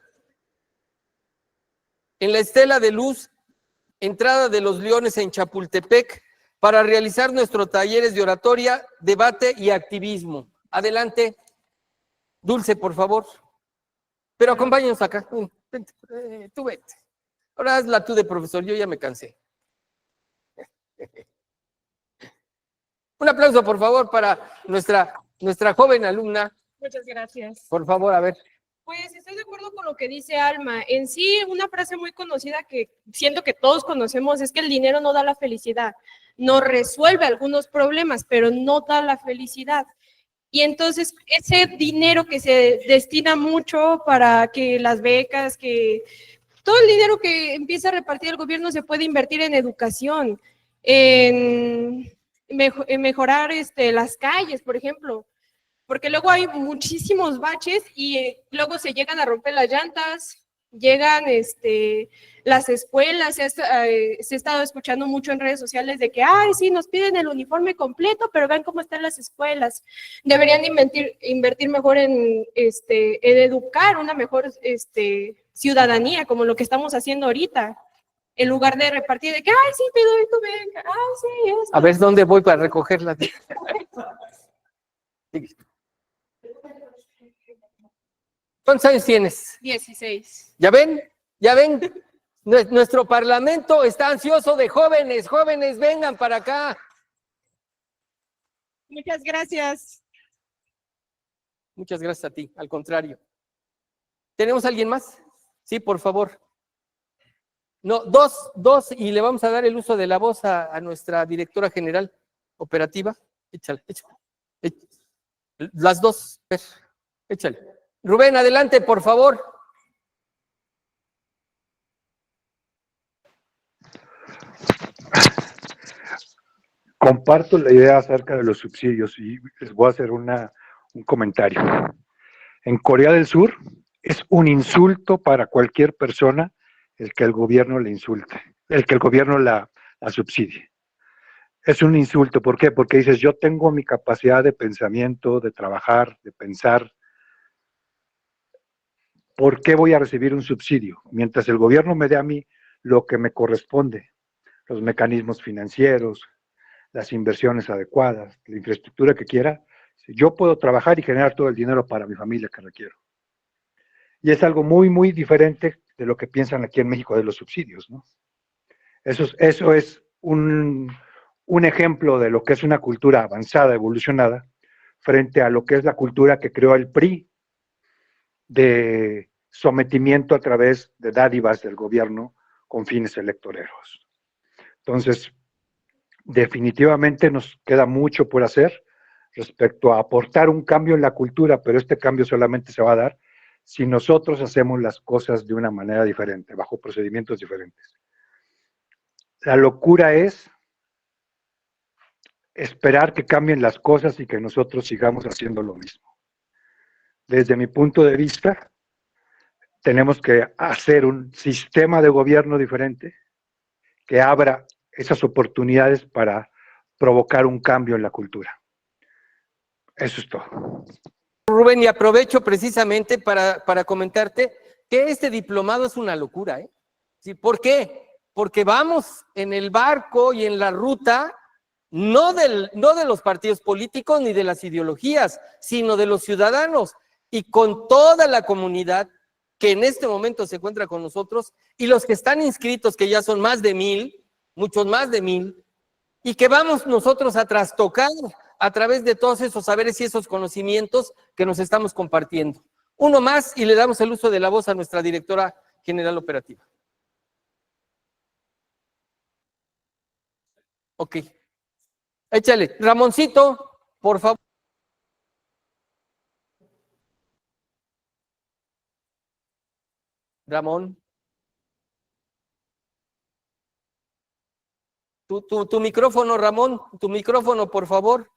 en la Estela de Luz, entrada de Los Leones en Chapultepec, para realizar nuestros talleres de oratoria, debate y activismo. Adelante, Dulce, por favor. Pero acompáñenos acá. Vente, tú vete. Ahora hazla tú de profesor, yo ya me cansé. Un aplauso, por favor, para nuestra joven alumna. Muchas gracias. Por favor, a ver. Pues estoy de acuerdo con lo que dice Alma. En sí, una frase muy conocida que siento que todos conocemos es que el dinero no da la felicidad. No resuelve algunos problemas, pero no da la felicidad. Y entonces ese dinero que se destina mucho para que las becas, que todo el dinero que empieza a repartir el gobierno se puede invertir en educación, en mejorar las calles, por ejemplo, porque luego hay muchísimos baches y luego se llegan a romper las llantas, llegan las escuelas, se ha estado escuchando mucho en redes sociales de que, ay, sí, nos piden el uniforme completo, pero vean cómo están las escuelas. Deberían invertir mejor en educar una mejor ciudadanía, como lo que estamos haciendo ahorita, en lugar de repartir de que, ay, sí, te doy tu beca, ay, sí, eso. A ver, ¿dónde voy para recogerla? ¿Cuántos años tienes? 16. ¿Ya ven? ¿Ya ven? Nuestro parlamento está ansioso de jóvenes. Jóvenes, vengan para acá. Muchas gracias. Muchas gracias a ti, al contrario. ¿Tenemos alguien más? Sí, por favor. No, dos, y le vamos a dar el uso de la voz a nuestra directora general operativa. Échale. Las dos, échale. Rubén, adelante, por favor. Comparto la idea acerca de los subsidios y les voy a hacer un comentario. En Corea del Sur es un insulto para cualquier persona el que el gobierno le insulte, el que el gobierno la subsidie. Es un insulto, ¿por qué? Porque dices, yo tengo mi capacidad de pensamiento, de trabajar, de pensar. ¿Por qué voy a recibir un subsidio? Mientras el gobierno me dé a mí lo que me corresponde, los mecanismos financieros, las inversiones adecuadas, la infraestructura que quiera, yo puedo trabajar y generar todo el dinero para mi familia que requiero. Y es algo muy, muy diferente de lo que piensan aquí en México de los subsidios, ¿no? Eso es un ejemplo de lo que es una cultura avanzada, evolucionada, frente a lo que es la cultura que creó el PRI, de sometimiento a través de dádivas del gobierno con fines electoreros. Entonces, definitivamente nos queda mucho por hacer. respecto a aportar un cambio en la cultura, pero este cambio solamente se va a dar si nosotros hacemos las cosas de una manera diferente, bajo procedimientos diferentes. La locura es esperar que cambien las cosas y que nosotros sigamos haciendo lo mismo. Desde mi punto de vista, tenemos que hacer un sistema de gobierno diferente que abra esas oportunidades para provocar un cambio en la cultura. Eso es todo. Rubén, y aprovecho precisamente para comentarte que este diplomado es una locura, ¿eh? ¿Sí? ¿Por qué? Porque vamos en el barco y en la ruta no de los partidos políticos ni de las ideologías, sino de los ciudadanos y con toda la comunidad que en este momento se encuentra con nosotros y los que están inscritos, que ya son más de 1,000, muchos más de 1,000, y que vamos nosotros a trastocar a través de todos esos saberes y esos conocimientos que nos estamos compartiendo. Uno más y le damos el uso de la voz a nuestra directora general operativa. Ok. Échale. Ramoncito, por favor. Ramón. Tu micrófono, Ramón, tu micrófono, por favor.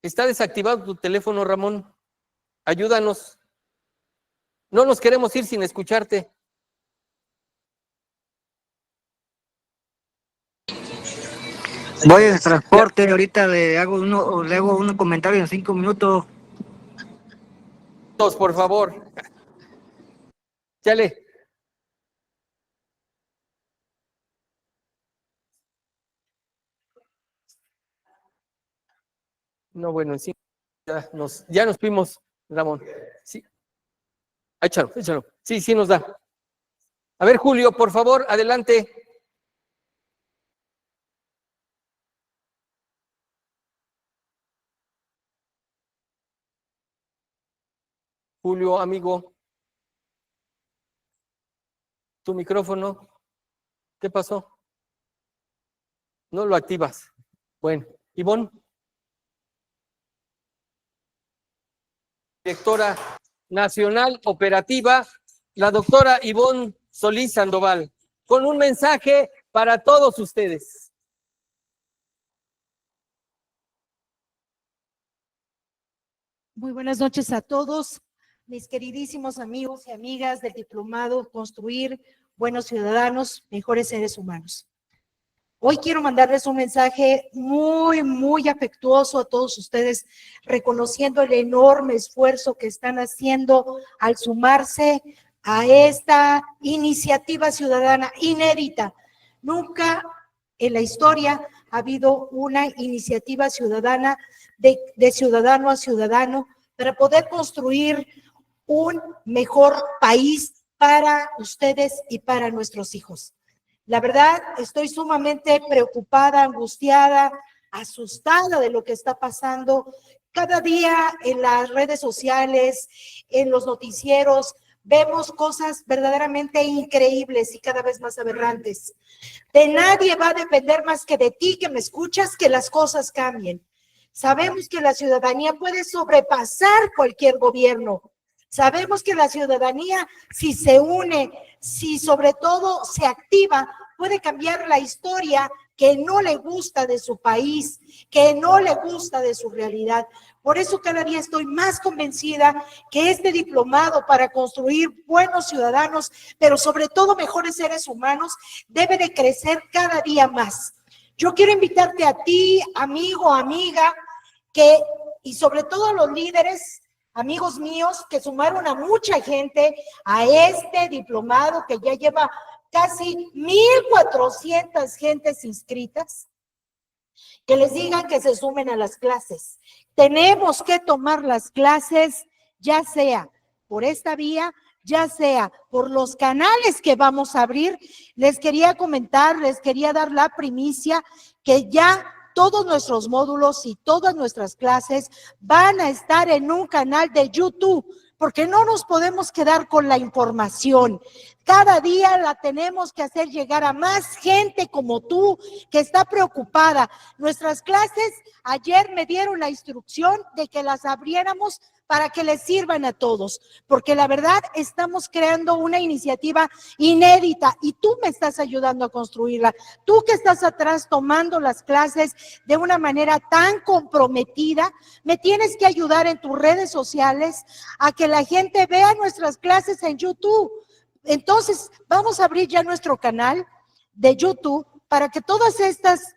Está desactivado tu teléfono, Ramón. Ayúdanos. No nos queremos ir sin escucharte. Voy en transporte, ahorita le hago un comentario en 5 minutos. Por favor. Chale. No, bueno, sí, ya nos fuimos, Ramón. Sí. Échalo. Sí nos da. A ver, Julio, por favor, adelante. Julio, amigo. Tu micrófono. ¿Qué pasó? No lo activas. Bueno, Ivonne. Directora nacional operativa, la doctora Ivonne Solís Sandoval, con un mensaje para todos ustedes. Muy buenas noches a todos, mis queridísimos amigos y amigas del diplomado Construir Buenos Ciudadanos, Mejores Seres Humanos. Hoy quiero mandarles un mensaje muy afectuoso a todos ustedes, reconociendo el enorme esfuerzo que están haciendo al sumarse a esta iniciativa ciudadana inédita. Nunca en la historia ha habido una iniciativa ciudadana de ciudadano a ciudadano para poder construir un mejor país para ustedes y para nuestros hijos. La verdad, estoy sumamente preocupada, angustiada, asustada de lo que está pasando. Cada día en las redes sociales, en los noticieros, vemos cosas verdaderamente increíbles y cada vez más aberrantes. De nadie va a depender más que de ti, que me escuchas, que las cosas cambien. Sabemos que la ciudadanía puede sobrepasar cualquier gobierno. Sabemos que la ciudadanía, si se une, si sobre todo se activa, puede cambiar la historia que no le gusta de su país, que no le gusta de su realidad. Por eso cada día estoy más convencida que este diplomado para construir buenos ciudadanos, pero sobre todo mejores seres humanos, debe de crecer cada día más. Yo quiero invitarte a ti, amigo, amiga, y sobre todo a los líderes, amigos míos, que sumaron a mucha gente a este diplomado que ya lleva casi 1,400 gentes inscritas, que les digan que se sumen a las clases. Tenemos que tomar las clases, ya sea por esta vía, ya sea por los canales que vamos a abrir. Les quería comentar, les quería dar la primicia que ya todos nuestros módulos y todas nuestras clases van a estar en un canal de YouTube, porque no nos podemos quedar con la información. Cada día la tenemos que hacer llegar a más gente como tú que está preocupada. Nuestras clases ayer me dieron la instrucción de que las abriéramos para que les sirvan a todos, porque la verdad estamos creando una iniciativa inédita y tú me estás ayudando a construirla. Tú que estás atrás tomando las clases de una manera tan comprometida, me tienes que ayudar en tus redes sociales a que la gente vea nuestras clases en YouTube. Entonces, vamos a abrir ya nuestro canal de YouTube para que todas estas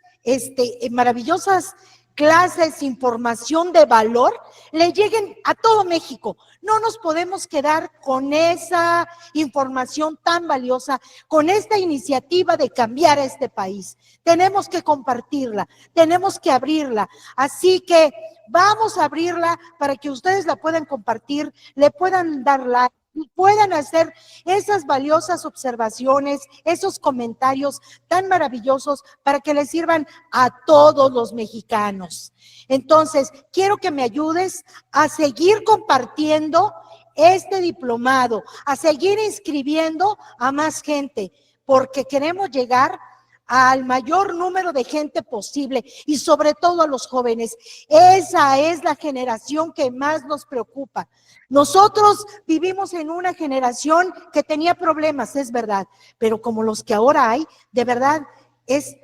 maravillosas clases, información de valor, le lleguen a todo México. No nos podemos quedar con esa información tan valiosa, con esta iniciativa de cambiar a este país. Tenemos que compartirla, tenemos que abrirla. Así que vamos a abrirla para que ustedes la puedan compartir, le puedan dar like, puedan hacer esas valiosas observaciones, esos comentarios tan maravillosos para que les sirvan a todos los mexicanos. Entonces, quiero que me ayudes a seguir compartiendo este diplomado, a seguir inscribiendo a más gente, porque queremos llegar al mayor número de gente posible y sobre todo a los jóvenes. Esa es la generación que más nos preocupa. Nosotros vivimos en una generación que tenía problemas, es verdad, pero como los que ahora hay, de verdad es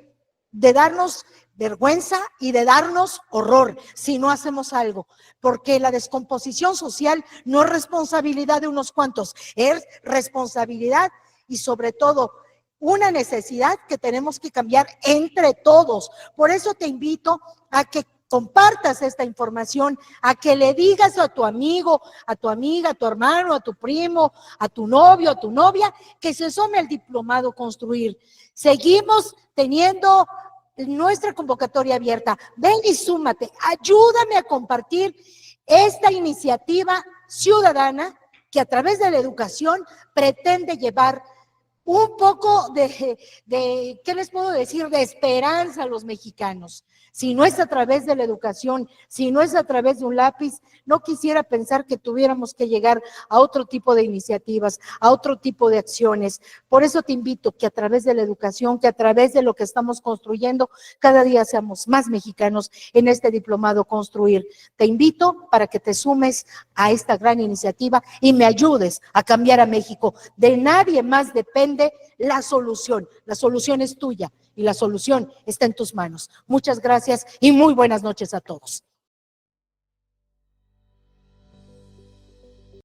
de darnos vergüenza y de darnos horror si no hacemos algo, porque la descomposición social no es responsabilidad de unos cuantos, es responsabilidad y sobre todo una necesidad que tenemos que cambiar entre todos. Por eso te invito a que compartas esta información, a que le digas a tu amigo, a tu amiga, a tu hermano, a tu primo, a tu novio, a tu novia, que se sume al diplomado Construir. Seguimos teniendo nuestra convocatoria abierta. Ven y súmate, ayúdame a compartir esta iniciativa ciudadana que a través de la educación pretende llevar un poco de, ¿qué les puedo decir?, de esperanza a los mexicanos. Si no es a través de la educación, si no es a través de un lápiz, no quisiera pensar que tuviéramos que llegar a otro tipo de iniciativas, a otro tipo de acciones. Por eso te invito que a través de la educación, que a través de lo que estamos construyendo, cada día seamos más mexicanos en este diplomado Construir. Te invito para que te sumes a esta gran iniciativa y me ayudes a cambiar a México. De nadie más depende la solución. La solución es tuya y la solución está en tus manos. Muchas gracias y muy buenas noches a todos.